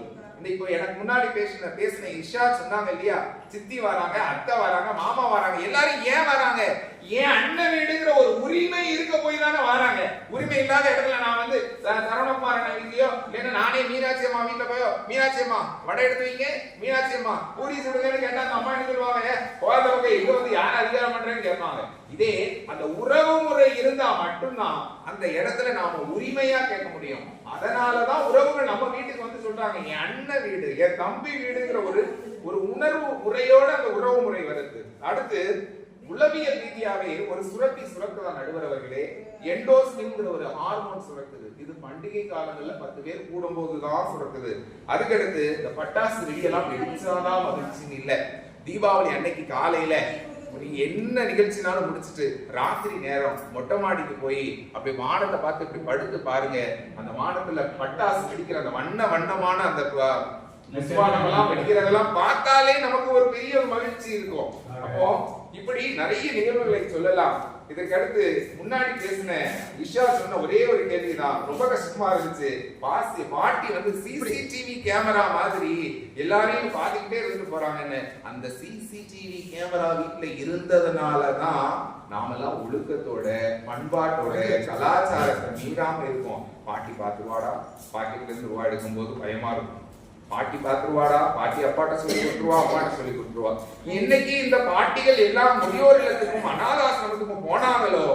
இப்போ எனக்கு முன்னாடி பேசின இஷா சொன்னாங்க இல்லையா, சித்தி வராங்க, அத்தை வராங்க, மாமா வராங்க, எல்லாரும் ஏன் வராங்க? ஏன் அண்ணன் வீடுங்கிற ஒரு உரிமை இருக்க போய் தானே வராங்க. உரிமை இல்லாத இடத்துல நான் வந்து சரவணகுமார் அண்ணன் வீட்லயோ இல்லைன்னா நானே மீனாட்சி அம்மா வீட்டுல போயோ, மீனாட்சி அம்மா வடை எடுத்து வைங்க, மீனாட்சி அம்மா பூரி சுடுங்கன்னு கேட்டா அந்த அம்மா என்ன சொல்லுவாங்க, போதவங்க இங்க வந்து யாரும் அதிகாரம் பண்றேன்னு கேட்பாங்க. இதே அந்த உறவு முறை இருந்தா மட்டும்தான் அந்த இடத்துல நாம உரிமையா கேட்க முடியும். அதனாலதான் உறவுகள் நம்ம வீட்டுக்கு வந்து சொல்றாங்க, என் அண்ணன் வீடு, என் தம்பி வீடுங்கிற ஒரு உணர்வு முறையோட அந்த உறவு முறை வருது. அடுத்து உளவியல் ரீதியாவே ஒரு சுரப்பி சுரக்குதான் நடுவர் அவர்களே, எண்டோஸ்பின்ங்கிற ஒரு ஹார்மோன் சுரக்குது. இது பண்டிகை காலங்கள்ல 10 பேர் கூடும் போதுதான் சுரக்குது. அதுக்கடுத்து இந்த பட்டாசு வெடியெல்லாம் வெடிச்சாதான் மகிழ்ச்சின்னு இல்ல. தீபாவளி அன்னைக்கு காலையில நீங்க என்ன நிகழ்ச்சினாலும் முடிச்சுட்டு ராத்திரி நேரம் மொட்டை மாடிக்கு போய் அப்படி வானத்தை பார்த்து இப்படி படுத்து பாருங்க. அந்த வானத்துல பட்டாசு வெடிக்கிற அந்த வண்ணமான அந்த வெடிக்கிறதெல்லாம் பார்த்தாலே நமக்கு ஒரு பெரிய மகிழ்ச்சி இருக்கும். அப்போ இப்படி நிறைய நிகழ்வுகளை சொல்லலாம். இதற்கு அடுத்து முன்னாடி பேசின இஷா சொன்ன ஒரே ஒரு கேள்விதான், ரொம்ப கஷ்டமா இருந்துச்சு. பாட்டி வந்து சிசிடிவி கேமரா மாதிரி எல்லாரையும் பார்த்துக்கிட்டே இருந்துட்டு போறாங்கன்னு. அந்த சிசிடிவி கேமரா வீட்டுல இருந்ததுனாலதான் நாமெல்லாம் ஒழுக்கத்தோட பண்பாட்டோட கலாச்சாரத்தை மீறாம இருக்கோம். பாட்டி பார்த்துருவாடா, பாட்டில இருந்து ரூபா எடுக்கும் போது பயமா இருக்கும். பாட்டி பார்த்துருவாடா, பாட்டி அப்பாட்ட சொல்லி கொடுத்துருவா, அப்பாட்ட சொல்லி கொடுத்துருவா. என்னைக்கு இந்த பாட்டிகள் எல்லாம் முதியோர் இல்லத்துக்கும் அனாதாசிரமத்துக்கும் போனாங்களோ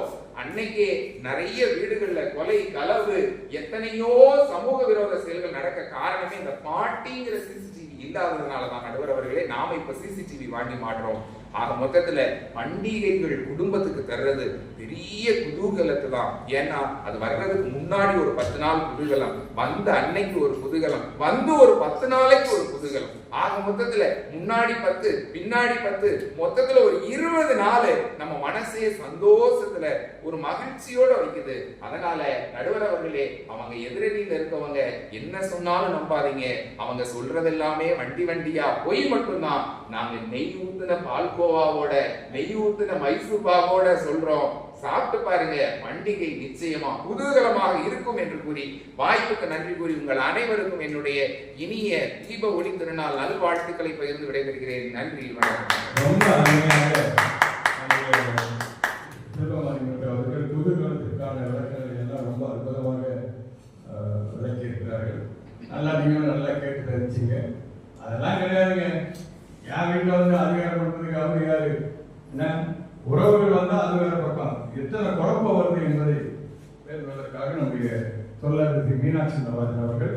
அன்னைக்கே நிறைய வீடுகள்ல கொலை, களவு, எத்தனையோ சமூக விரோத செயல்கள் நடக்க காரணமே இந்த பாட்டிங்கிற சிசிடிவி இல்லாததுனாலதான். நடுவர் அவர்களே, நாம இப்ப சிசிடிவி வாங்கி மாற்றோம். ஆக மொத்தத்துல பண்டிகைகள் குடும்பத்துக்கு தர்றது பெரிய குதூகலத்தை தான். ஏன்னா அது வர்றதுக்கு முன்னாடி ஒரு 10 நாள் குதூகலம், வந்த அன்னைக்கு ஒரு குதூகலம், வந்து ஒரு 10 நாளைக்கு ஒரு குதூகலம். ஆக மொத்தத்துல முன்னாடி 10 பின்னாடி 10 மொத்தத்துல ஒரு 20 நாள் நம்ம மனசே சந்தோஷத்துல ஒரு மகிழ்ச்சியோட வைக்குது. அதனால நடுவர் அவர்களே, அவங்க எதிரணியில இருக்கவங்க என்ன சொன்னாலும் நம்பாதீங்க. அவங்க சொல்றது எல்லாமே வண்டியா பொய் மட்டும்தான். நாங்க நெய் ஊத்துன பால்கோவாவோட, நெய் ஊத்துன மைசூர் பாவோட சொல்றோம். சாப்பிட்டு பாருங்க, பண்டிகை நிச்சயமா குதூகலமாக இருக்கும் என்று கூறி வாய்ப்புக்கு நன்றி கூறி உங்கள் அனைவருக்கும் என்னுடைய இனிய தீப ஒளி திருநாள் நல்வாழ்த்துக்களை பகிர்ந்து விடைபெறுகிறேன். நன்றி, வணக்கம். ரொம்ப அவர்கள் குதூகலத்திற்கான விளக்கங்களை எல்லாம் ரொம்ப அற்புதமாக விளக்கியிருக்கிறார்கள். நல்லா நீங்களும் நல்லா கேட்டு தெரிஞ்சுங்க. அதெல்லாம் கிடையாதுங்க. என் வீட்டில் வந்து அதிகாரம் பண்றதுக்கு அவர் யாரு, என்ன உறவுகள் வந்தா அது வேற பக்கம். எத்தனை குழப்பம் வருது என்பதை பேசுவதற்காக நம்முடைய தொழிலாளர் மீனாட்சி நடராஜன் அவர்கள்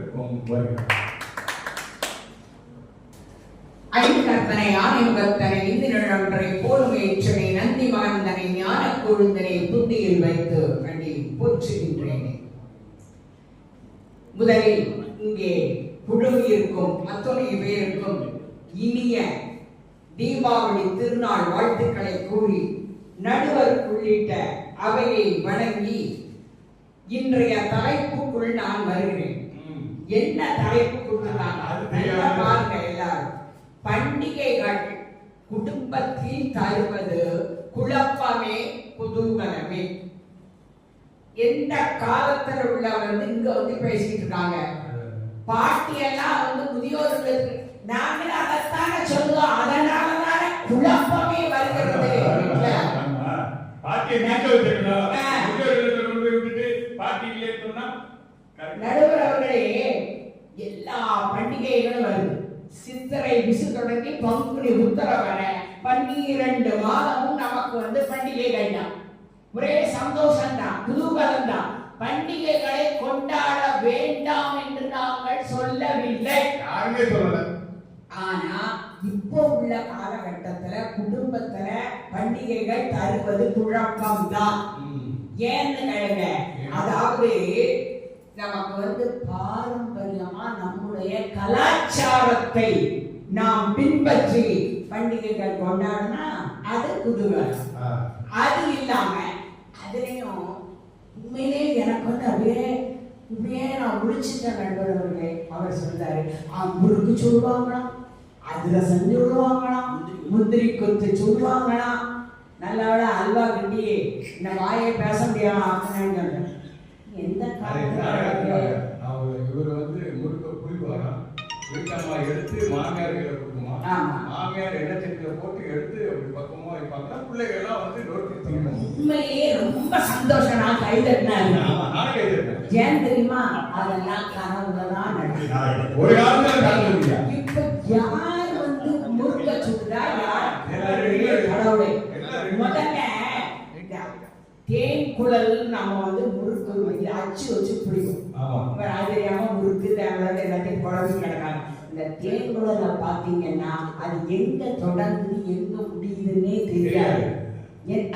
வருகிறார். ஐங்கர்த்தனை ஆணையத்தனை இந்திரனொன்றை போலுமேற்றனை நந்தி மகந்தனை ஞான கொழுந்தனை புத்தியில் வைத்து கண்டி போற்றுகின்றேனே. முதலில் இங்கே குழுமியிருக்கும் அத்தனை பேருக்கும் இனிய தீபாவளி திருநாள் வாழ்த்துக்களை கூறி நடுவர் உள்ளிட்ட அவையை வணங்கி இன்றைய தலைப்புக்குள் நான் வருகிறேன். என்ன தலைப்பு கொடுத்திருக்காங்க பாருங்க எல்லாரும். பண்டிகைகள் குடும்பத்தில் தருவது குழப்பமே குதூகலமே. எந்த காலத்துல உள்ள வந்து இங்க வந்து பேசிட்டு இருக்காங்க. பாட்டி எல்லாம் வந்து முதியோர்களுக்கு நாங்கள் அதைத்தானே சொல்லுவோம். அதனாலதான குழப்பமே வருகிறது. நடுவர் அவர்களே, எல்லா பண்டிகைகளும் வருது. சித்திரை விசு தொடங்கி பங்குனி உத்தர வர 12 மாதமும் நமக்கு வந்து பண்டிகைகள் தான். ஒரே சந்தோஷம் தான், குதூகலம் தான். பண்டிகைகளை கொண்டாட வேண்டாம் என்று நாங்கள் சொல்லவில்லை, யாருமே சொல்லல. ஆனா இப்போ உள்ள காலகட்டத்துல குடும்பத்துல பண்டிகைகள் தருவது குழப்பம் தான். ஏன்னு கேளுங்க, அதாவது நமக்கு வந்து பாரம்பரியமா நம்முடைய கலாச்சாரத்தை நாம் பின்பற்றி பண்டிகைகள் கொண்டாடினா அது குதூகலம். அது இல்லாம அதுலயும் உண்மையிலே எனக்கு வந்து அப்படியே நான் முடிச்சுட்டேன். நண்பர்களே, அவர் சொல்றாரு, முறுக்கு சொல்லுவாங்களாம், அதுல செஞ்சு விடுவாங்களாம், முந்திரி கொத்து சொல்லுவாங்களாம். நல்ல விட அல்வா கட்டி இந்த வாயை பேச முடியாம எந்த இவர் வந்து முறுக்க புரிவாராம். வீட்டம்மா எடுத்து மாமியார்களை கொடுக்குமா, மாமியார் இடச்சட்டில போட்டு எடுத்து அப்படி பக்கமா வைப்பாங்க. பிள்ளைகள் எல்லாம் வந்து உண்மையிலேயே ரொம்ப சந்தோஷம். நான் கைதட்டினேன். ஏன் தெரியுமா? அதெல்லாம் கனவுலதான் நடக்கும். ஒரு காலத்துல இப்ப யார் வந்து முறுக்க சுடுறா, யார் கடவுளை. முதல்ல தேன் குழல் நம்ம வந்து முறுக்கு அச்சு வச்சு பிடிக்கும். அது தெரியாம முறுக்கு தேவையான எல்லாத்தையும் குழம்பு கிடக்காங்க. இந்த தேன் குழலை பாத்தீங்கன்னா அது எங்க தொடர்ந்து எங்க முடியுதுன்னே தெரியாது.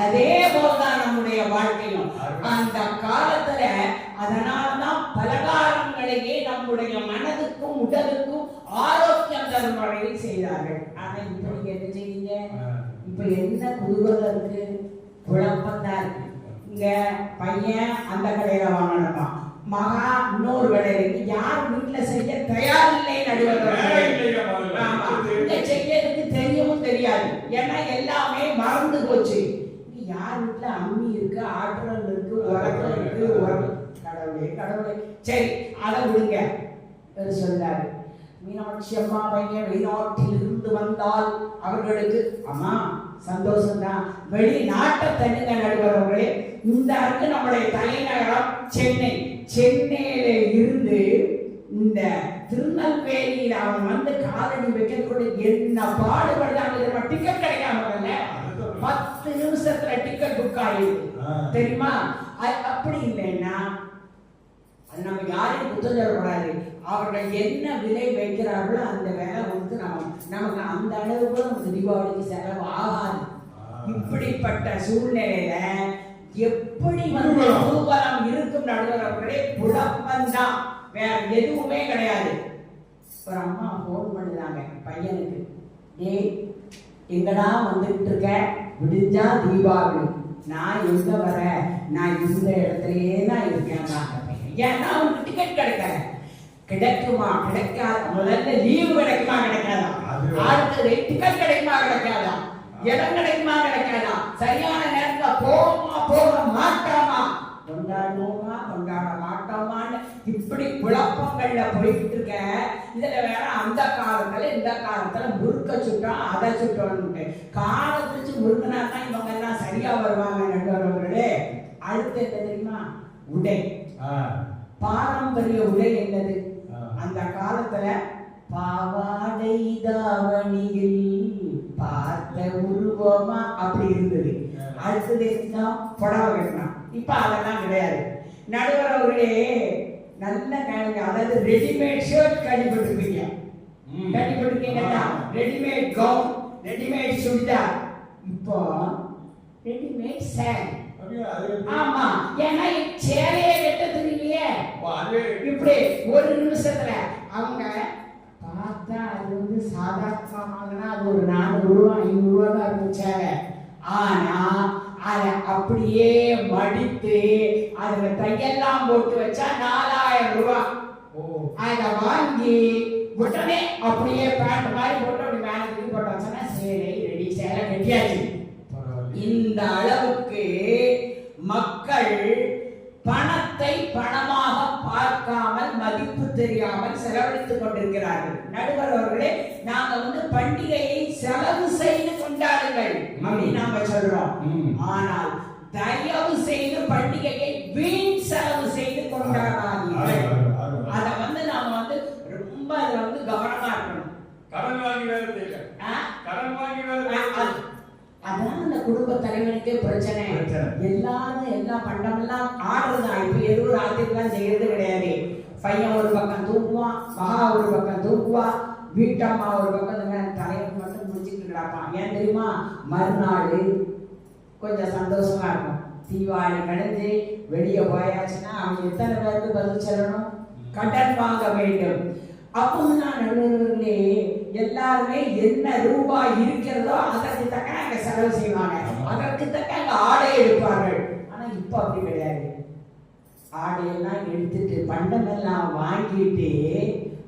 அதே போலதான் நம்முடைய வாழ்க்கையும். அந்த காலத்துல அதனாலதான் பலகாரங்களையே நம்முடைய மனதுக்கும் உடலுக்கும் ஆரோக்கியம் தரும் முறையில் செய்தார்கள். ஆனா இப்ப நீங்க என்ன செய்வீங்க? இப்ப என்ன குதூகலம் இருக்கு? குழப்பம் தான் இருக்கு. இங்க பையன் அந்த கடையில வாங்கணுமா, மகா இன்னொரு கடையில, யார் வீட்டுல செய்ய தயார் இல்லை. செய்யறதுக்கு தெரியவும் தெரியாது. ஏன்னா எல்லாமே மறந்து போச்சு. யார் வீட்டுல அம்மி இருக்கு, ஆற்றல் இருக்கு, உலகம் இருக்கு, கடவுளே கடவுளே. சரி, அதை விடுங்க. சொல்றாரு, மீனாட்சி அம்மா பையன் வெளிநாட்டில் இருந்து வந்தால் அவர்களுக்கு அம்மா சந்தோஷம்தான். வெளிநாட்டை தண்ணுங்க நடுவர் அவர்களே. இந்த அருக்கு நம்முடைய தலைநகரம் சென்னை. சென்னையில இருந்து இந்த திருநெல்வேலியில் அவன் வந்து காலடி வைக்கக்கூடிய என்ன பாடுபடுதாங்க. டிக்கெட் கிடைக்காம 10 நிமிஷத்துல டிக்கெட் புக் ஆயிடுது தெரியுமா? அப்படி இல்லைன்னா அது நம்ம யாரையும் குற்றம் சொல்லக்கூடாது. அவர்கள் என்ன விலை வைக்கிறார்களோ அந்த விலை வந்து நமக்கு அந்த அளவுக்கு நமக்கு தீபாவளிக்கு செலவு ஆகாது. இப்படிப்பட்ட சூழ்நிலையில எப்படி வந்து ஊர்வலம் இருக்கும் நடுவர் அவர்களே, குழப்பம்தான், வேற எதுவுமே கிடையாது. ஒரு அம்மா போன் பண்ணுறாங்க பையனுக்கு, ஏய் எங்கடா வந்துட்டு இருக்க, விடிஞ்சா தீபாவளி, நான் எங்க வர, நான் இந்த இடத்துலயே தான் இருக்கேன். ஏன்னா அவனுக்கு டிக்கெட் கிடைக்காது. கிடைக்குமா கிடைக்காத, முதல்ல லீவு கிடைக்குமா கிடைக்காதா, அடுத்தது டிக்கெட் கிடைக்குமா கிடைக்காதா, இடம் கிடைக்குமா கிடைக்காதா, சரியான நேரத்துல போகுமா போக மாட்டாமா, கொண்டாடுவோமா கொண்டாட மாட்டோமான்னு இப்படி குழப்பங்கள்ல போயிட்டு இருக்க. இதுல வேற அந்த காலத்துல இந்த காலத்துல முறுக்க சுட்டோம் அதை சுட்டோம்னு காலத்துச்சு முறுக்கினா தான் இவங்க எல்லாம் சரியா வருவாங்க நடுவர்களே. அடுத்து என்ன தெரியுமா? உடை. பாரம்பரிய உடை என்னது? அந்த காலத்துல பாவாடை தாவணியில் பார்த்த உருவமா அப்படி இருந்தது. அடுத்தது புடவை கட்டணும். இப்ப அதெல்லாம் கிடையாது நடுவர் அவர்களே. நல்ல கேளுங்க, அதாவது ரெடிமேட் ஷர்ட் கேள்விப்பட்டிருப்பீங்க, கேள்விப்பட்டிருக்கீங்களா? ரெடிமேட் கவுன், ரெடிமேட் சுடிதார், இப்போ ரெடிமேட் சேரி. ஆமா, ஏன்னா சேலையே கட்ட தெரியலையே. இப்படி ஒரு நிமிஷத்துல அவங்க பார்த்தா அது வந்து சாதாரணமாகனா அது ஒரு 400 ரூபா 500 ரூபா தான் இருக்கும் சேலை. ஆனா அதை அப்படியே மடித்து அதுல தையெல்லாம் போட்டு வச்சா 4000 ரூபாய். அதை வாங்கி உடனே அப்படியே பேண்ட் மாதிரி போட்டு அப்படி மேல தூக்கி போட்டாச்சுன்னா சேலை ரெடி, சேலை கட்டியாச்சு. இந்த அளவுக்கு மக்கள் பணத்தை பணமாக பார்க்காமல் மதிப்பு தெரியாமல் செலவழித்துக் கொண்டிருக்கிறார்கள். நடுவர் அவர்களே, நாங்க வந்து பண்டிகையை செலவு செய்து கொண்டாடுங்கள் அப்படின்னு நாங்க சொல்றோம். ஆனால் தயவு செய்து பண்டிகையை வீண் செலவு செய்து கொண்டாடாதீர்கள். அத வந்து நாம வந்து ரொம்ப அதுல வந்து கவனமா இருக்கணும். கடன் வாங்கி வேற கடன் வாங்கி வேற அதான் அந்த குடும்ப தலைவனுக்கே பிரச்சனை. எல்லாரும் எல்லா பண்டமெல்லாம் ஆடுறதுதான். இப்ப எதுவும் ராத்திரிலாம் செய்யறது கிடையாது. பையன் ஒரு பக்கம் தூக்குவான், மகா ஒரு பக்கம் தூக்குவா, வீட்டம்மா ஒரு பக்கம் தலைவர் மட்டும் முடிச்சுட்டு கிடப்பான். ஏன் தெரியுமா? மறுநாள் கொஞ்சம் சந்தோஷமா இருக்கும். தீபாவளி கழிஞ்சு வெளியே போயாச்சுன்னா அவங்க எத்தனை பேருக்கு பதில் சொல்லணும்? கடன் வாங்க வேண்டும். அப்போதான் நடுவர்களே எல்லாருமே என்ன ரூபாய் இருக்கிறதோ அதற்கு தக்க அங்க செலவு செய்வாங்க, அதற்கு தக்க அங்க ஆடை எடுப்பார்கள். ஆனா இப்ப அப்படி கிடையாது. ஆடையெல்லாம் எடுத்துட்டு பண்டமெல்லாம் வாங்கிட்டு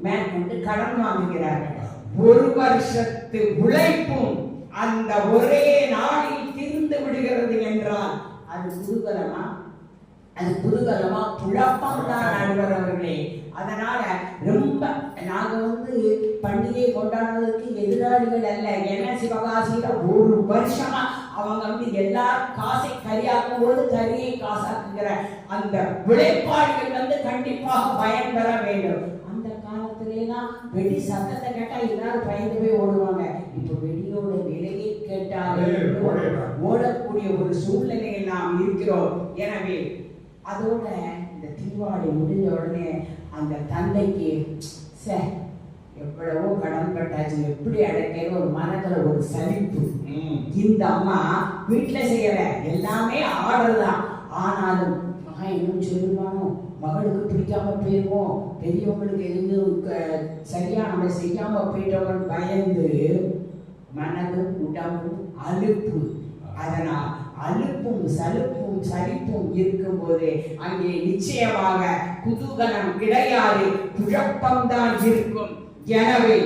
மேற்கொண்டு கடன் வாங்குகிறார்கள். ஒரு வருஷத்து உழைப்பும் அந்த ஒரே நாளில் தீர்ந்து விடுகிறது என்றால் அது குதூகலமா? அது குதூகலமா? குழப்பம் தான் நடுவர் அவர்களே. அதனால ரொம்ப நாங்க வந்து பண்டிகை கொண்டாடுறதுக்கு எதிராளிகள் அல்ல. ஏன்னா சிவகாசியில ஒரு வருஷமா அவங்க வந்து எல்லா காசை கரியாக்கும் போது கரியை காசாக்குகிற அந்த உழைப்பாளிகள் வந்து கண்டிப்பாக பயன்பெற வேண்டும். அந்த காலத்திலாம் வெடி சத்தத்தை கேட்டா எல்லாரும் பயந்து போய் ஓடுவாங்க. இப்ப வெடியோட விலையை கேட்டாலே ஓடக்கூடிய ஒரு சூழ்நிலையில் நாம் இருக்கிறோம். எனவே அதோட இந்த தீபாவளி முடிஞ்ச உடனே அந்த தந்தைக்கு எவ்வளவோ கடன் பட்டாச்சு, எப்படி அடைக்கிற ஒரு மனதுல ஒரு சலிப்பு. இந்த அம்மா வீட்டுல செய்யற எல்லாமே ஆர்டர் தான். ஆனாலும் மகன் இன்னும் சொல்லுவானோ, மகளுக்கு பிடிக்காம போயிருவோம், பெரியவங்களுக்கு எதுவும் சரியா நம்ம செய்யாம போயிட்டோம்னு பயந்து மனதும் உடம்பும் அலுப்பு. அதனால் அலுப்பும் சலுப்பும் சலிப்பும் இருக்கும் போது அங்கே நிச்சயமாக குதூகலம் கிடையாது, குழப்பம்தான் இருக்கும். எனவே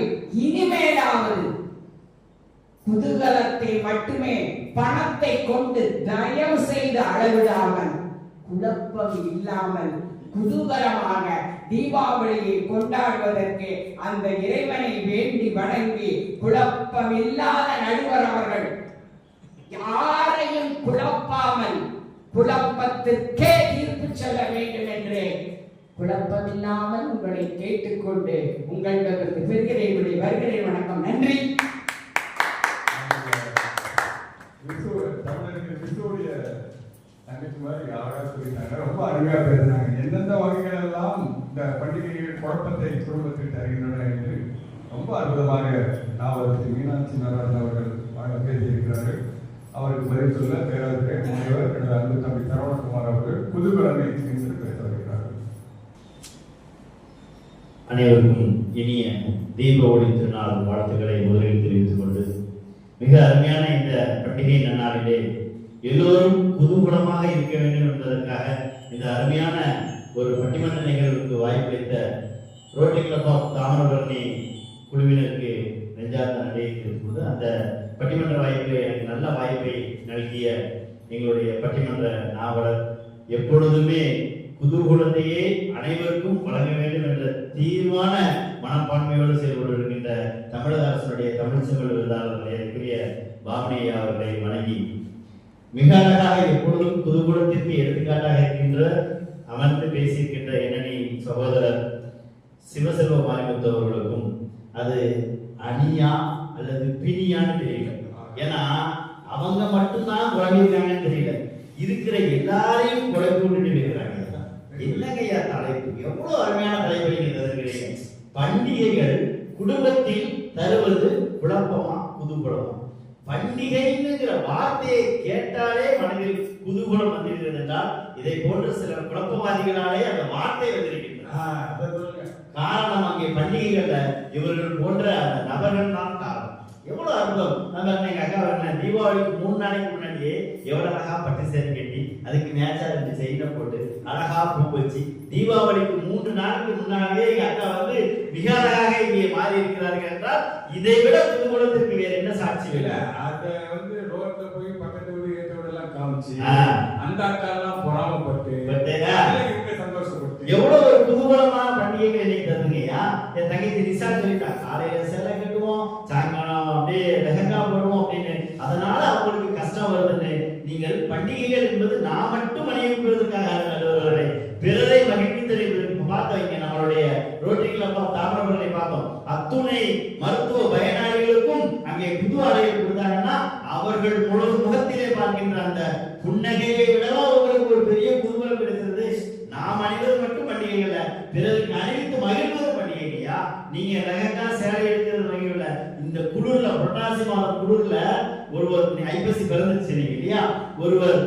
இனிமேலாவது குதூகலத்தை மட்டுமே பணத்தை கொண்டு தயவு செய்து அளவிடாமல், குழப்பம் இல்லாமல் குதூகலமாக தீபாவளியை கொண்டாடுவதற்கு அந்த இறைவனை வேண்டி வணங்கி குழப்பம் இல்லாத நடுவர் அவர்கள் யாரையும் குழப்பாமல் குழப்பத்திற்கே தீர்ப்பு சொல்ல வேண்டும் என்று குழப்பமில்லாமல் உங்களை கேட்டுக்கொண்டு உங்களிடமிருந்து பெறுகிறேன். வருகிறேன். வணக்கம். நன்றி. தமிழருக்கு விசுவுடைய தங்கச்சி மாதிரி அழகா சொல்லிட்டாங்க. ரொம்ப அருமையா பேசினாங்க. எந்தெந்த வகைகள் எல்லாம் இந்த பண்டிகைகள் குழப்பத்தை குடும்பத்தில் தருகின்றன என்று ரொம்ப அற்புதமாக நாவலர் மீனாட்சி நடராஜன் அவர்கள் பேசியிருக்கிறார்கள். அவருக்கு பதில் சொல்ல பேராசிரியர் முனைவர் எனது அன்பு தம்பி சரவணகுமார் அவர்கள் புதுக்குழந்தை என்று பேச வருகிறார்கள். அனைவருக்கும் இனிய தீப ஒளி திருநாள் வாழ்த்துக்களை முதலில் தெரிவித்துக் கொண்டு, மிக அருமையான இந்த பண்டிகை நன்னாளிலே எல்லோரும் குதூகலமாக இருக்க வேண்டும் என்பதற்காக இந்த அருமையான ஒரு பட்டிமன்ற நிகழ்வுக்கு வாய்ப்பளித்த ரோட்டரி கிளப் ஆஃப் தாமிரபரணி குழுவினருக்கு நெஞ்சார்ந்த நன்றியை தெரிவித்துக்கொண்டு, அந்த பட்டிமன்ற வாய்ப்பை எனக்கு நல்ல வாய்ப்பை நல்கிய எங்களுடைய பட்டிமன்ற நாவலர் எப்பொழுதுமே குதூகலத்தையே அனைவருக்கும் வழங்க வேண்டும் என்ற தீர்மான மனப்பான்மையோடு செயல்பட்டு இருக்கின்ற தமிழக அரசுடைய தமிழ் செம்மொழி விருதாளர்களுடைய பாவனையா அவர்களை வணங்கி, மிக அழகாக எப்பொழுதும் குதூகலத்திற்கு எடுத்துக்காட்டாக இருக்கின்ற அமர்ந்து பேசியிருக்கின்ற என்னனி சகோதரர் சிவசெல்வ மாரிமுத்து அவர்களுக்கும் அது அணியா அல்லது பிணியான்னு தெரியல. ஏன்னா அவங்க மட்டும்தான் குழம்பிருக்காங்கன்னு தெரியல, இருக்கிற எல்லாரையும் குழப்பி விட்டுட்டு இருக்கிறாங்க. என்னங்கய்யா தலைப்பு, எவ்வளவு அருமையான தலைப்பை நீங்க தருகிறீங்க. பண்டிகைகள் குடும்பத்தில் தருவது குழப்பமா குதூகலமா? பண்டிகைங்கிற வார்த்தையை கேட்டாலே மனதில் குதூகலம் வந்திருக்கிறது என்றால் இதை போன்ற சில குழப்பவாதிகளாலே அந்த வார்த்தை வந்திருக்கின்றன. காரணம் அங்கே பண்டிகைகள்ல இவர்கள் போன்ற அந்த நபர்கள் தான் காரணம். எவ்வளவு அற்புதம். நம்ம எங்க அக்கா என்ன தீபாவளிக்கு 3 நாளைக்கு முன்னாடியே எவ்வளவு அழகா பட்டு சேரி கட்டி அதுக்கு மேட்சா 2 செயினை போட்டு அழகா பூ வச்சு தீபாவளிக்கு 3 நாளுக்கு முன்னாடியே எங்க அக்கா வந்து மிக அழகாக இங்கே மாறி இருக்கிறார்கள் என்றால் இதை விட குதூகலத்திற்கு வேற என்ன சாட்சி இல்லை? அதை வந்து ரோட்ல போய் பக்கத்து வீடு ஏற்றோட எல்லாம் காமிச்சு அந்த அக்கா எல்லாம் பொறாமப்பட்டு சந்தோஷப்பட்டு எவ்வளவு ஒரு குதூகலமான பண்டிகைகள் இன்னைக்கு தருங்கய்யா. என் தங்கச்சி நிசா சொல்லிட்டா, காலையில சேலை கட்டுவோம், சாயங்காலம் அப்படியே லெஹங்கா போடுவோம் அப்படின்னு. அதனால அவங்களுக்கு கஷ்டம் வருதுன்னு. நீங்கள் பண்டிகைகள் என்பது நான் மட்டும் அணிவிப்பதற்காக பிறரை மகிழ்வித்தல் பார்த்தோம். இங்க நம்மளுடைய ரோட்டரி கிளப் ஆஃப் தாமிரபரணி பார்த்தோம். அத்துணை மருத்துவ பயனாளிகளுக்கும் அங்கே புது ஆடைகள் கொடுத்தாங்கன்னா அவர்கள் முழு முகத்திலே பார்க்கின்ற அந்த புன்னகையை விடவா அவங்களுக்கு ஒரு பெரிய குதூகலம் கிடைக்கிறது. நாம் அணிவது மட்டும் பண்டிகை இல்ல, பிறருக்கு அணிவித்து மகிழ்வது பண்டிகை இல்லையா? நீங்க ரகக்கா சேலை எடுக்கிறது மகிழ்வுல இந்த குளிர்ல புரட்டாசி மாதம் குளிர்ல ஒருவர் ஐப்பசி பிறந்துச்சு இல்லையா, ஒருவர்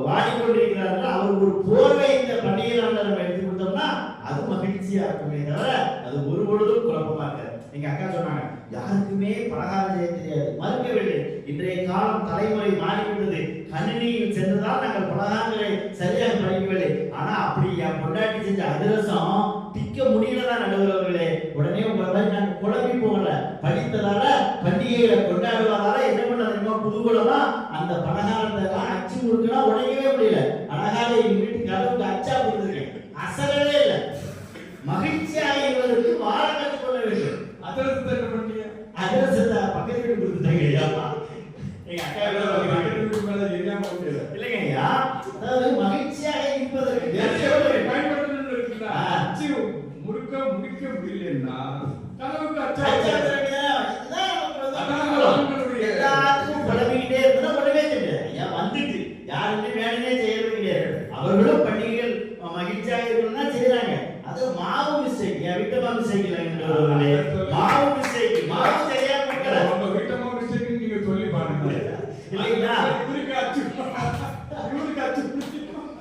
வாடிக்கொண்டிருக்கிறார்கள், அவருக்கு ஒரு போர்வை இந்த பண்டிகை நாள்ல நம்ம எடுத்து கொடுத்தோம்னா அது மகிழ்ச்சியா இருக்குமே தவிர அது ஒரு பொழுதும் குழப்பமா இருக்காது. எங்க அக்கா சொன்னாங்க, யாருக்குமே பலகாரம் செய்ய தெரியாது, மறுக்கவில்லை. இன்றைய காலம் தலைமுறை மாறிவிட்டது, கணினியில் சென்றுதான் நாங்கள் பலகாரங்களை சரியாக படிக்கவில்லை. ஆனா அப்படி என் பொண்டாட்டி செஞ்ச அதிரசம் பிக்க முடியலதான் நடுவர்களே. உடனே உங்களை நாங்கள் குழம்பி போகல, படித்ததால பண்டிகைகளை கொண்டாடுவதால என்ன பண்ண குதூகலமா அந்த பலகாரத்தை எல்லாம் அச்சு கொடுக்கலாம் உடையவே முடியல. அழகாக எங்க வீட்டு கதவுக்கு அச்சா கொடுத்துருக்கேன், அசலவே இல்லை. மகிழ்ச்சியாக இருவதற்கு வாழ கற்றுக்கொள்ள வேண்டும். அதிரசத்தை பக்கத்து வீட்டு கொடுத்துட்டாங்க எங்க அக்கா இல்லைங்க ஐயா. அதாவது மகிழ்ச்சியாக இருப்பதற்கு முழுக்க முடிக்க முடியலன்னா கதவுக்கு எல்லாத்துக்கும் பழகிக்கிட்டே இருந்தா உடனே தெரியாது. ஏன் வந்துட்டு யாருமே வேலையே செய்யறது கிடையாது. அவர்களும் பண்டிகைகள் மகிழ்ச்சியாக இருக்கணும்னா செய்யறாங்க. அது மாவு மிஸ்டேக், என் வீட்டமா மிஸ்டேக் இல்லைங்க, மாவு மிஸ்டேக், மாவு சரியா கொடுக்கல. உங்க வீட்டமா மிஸ்டேக் நீங்க சொல்லி பாருங்க இல்லைங்களா?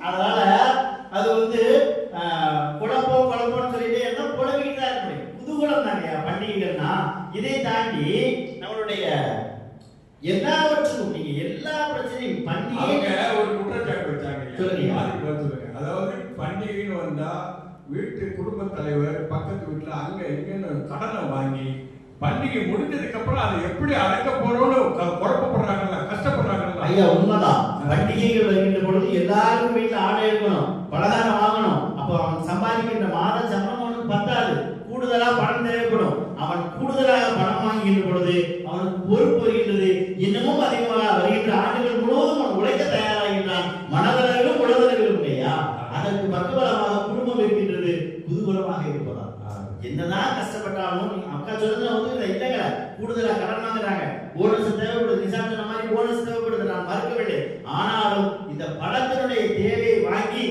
அதனால அது வந்து குழப்பம்னு சொல்லிட்டு என்ன குழம்பிக்கிட்டு தான் இருக்க முடியும். குதூகலம் தாங்க பண்டிகைகள்னா. இதை தாண்டி நம்மளுடைய எல்லாவற்றுக்கும் நீங்க எல்லா பிரச்சனையும் பண்டிகை ஒரு குற்றச்சாட்டு வச்சாங்க. சொல்லுங்க. அதாவது பண்டிகைன்னு வந்தா வீட்டு குடும்ப தலைவர் பக்கத்து வீட்டுல அங்க இங்கன்னு கடனை வாங்கி பண்டிகை முடிஞ்சதுக்கு அப்புறம் அதை எப்படி அடக்க போறோம்னு குழப்பப்படுறாங்கல்ல, கஷ்டப்படுறாங்கல்ல, ஐயா உண்மைதான். பண்டிகைகள் வருகின்ற பொழுது எல்லாருக்கும் வீட்டுல ஆடை இருக்கணும், பலகாரம் வாங்கணும். அப்போ அவன் சம்பாதிக்கின்ற மாத சம்பளம் அவனுக்கு பத்தாது, கூடுதலா பணம் தேவைப்படும். அவன் கூடுதலாக பணம் வாங்குகின்ற பொழுது அவனுக்கு பொறுப்பு வருகின்றது. இன்னமும் அதிகமாக வருகின்ற ஆண்டுகள் முழுவதும் அவன் உழைக்க தயாராகின்றான், மனதளவிலும் உடலளவிலும். இல்லையா? அதற்கு பக்கபலமாக குடும்பம் இருக்கின்றது, குதூகலமாக இருப்பதா. என்னதான் கஷ்டப்பட்டாலும் அக்கா சொல்றது வந்து இல்லைங்க, கூடுதலா கடன் வாங்குறாங்க, போனஸ் தேவைப்படுது, நிசாம் சொன்ன மாதிரி போனஸ் தேவைப்படுது, நான் மறுக்கவில்லை. ஆனாலும் இந்த பணத்தினுடைய தேவையை வாங்கி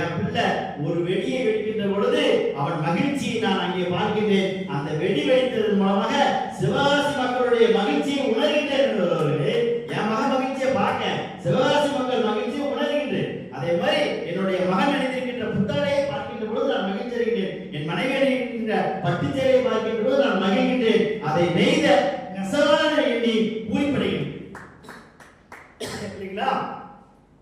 என் பிள்ளை ஒரு வெடியை வெடிக்கின்ற பொழுது அவன் மகிழ்ச்சியை நான் அங்கே பார்க்கின்றேன். அந்த வெடி வெடித்ததன் மூலமாக சிவகாசி மக்களுடைய மகிழ்ச்சியை உணர்கின்றேன் என்பவர்களே. என் மகன் மகிழ்ச்சியை பார்க்க சிவகாசி மக்கள் மகிழ்ச்சியை உணர்கின்றேன். அதே மாதிரி என்னுடைய மகன் அணிந்திருக்கின்ற புத்தாடையை பார்க்கின்ற பொழுது நான் மகிழ்ச்சி அடைகின்றேன். என் மனைவி அணிகின்ற பட்டுச்சேலையை பார்க்கின்ற பொழுது நான் மகிழ்கின்றேன். அதை நெய்த நெசவாள எண்ணி பூரிப்படைகின்றேன்.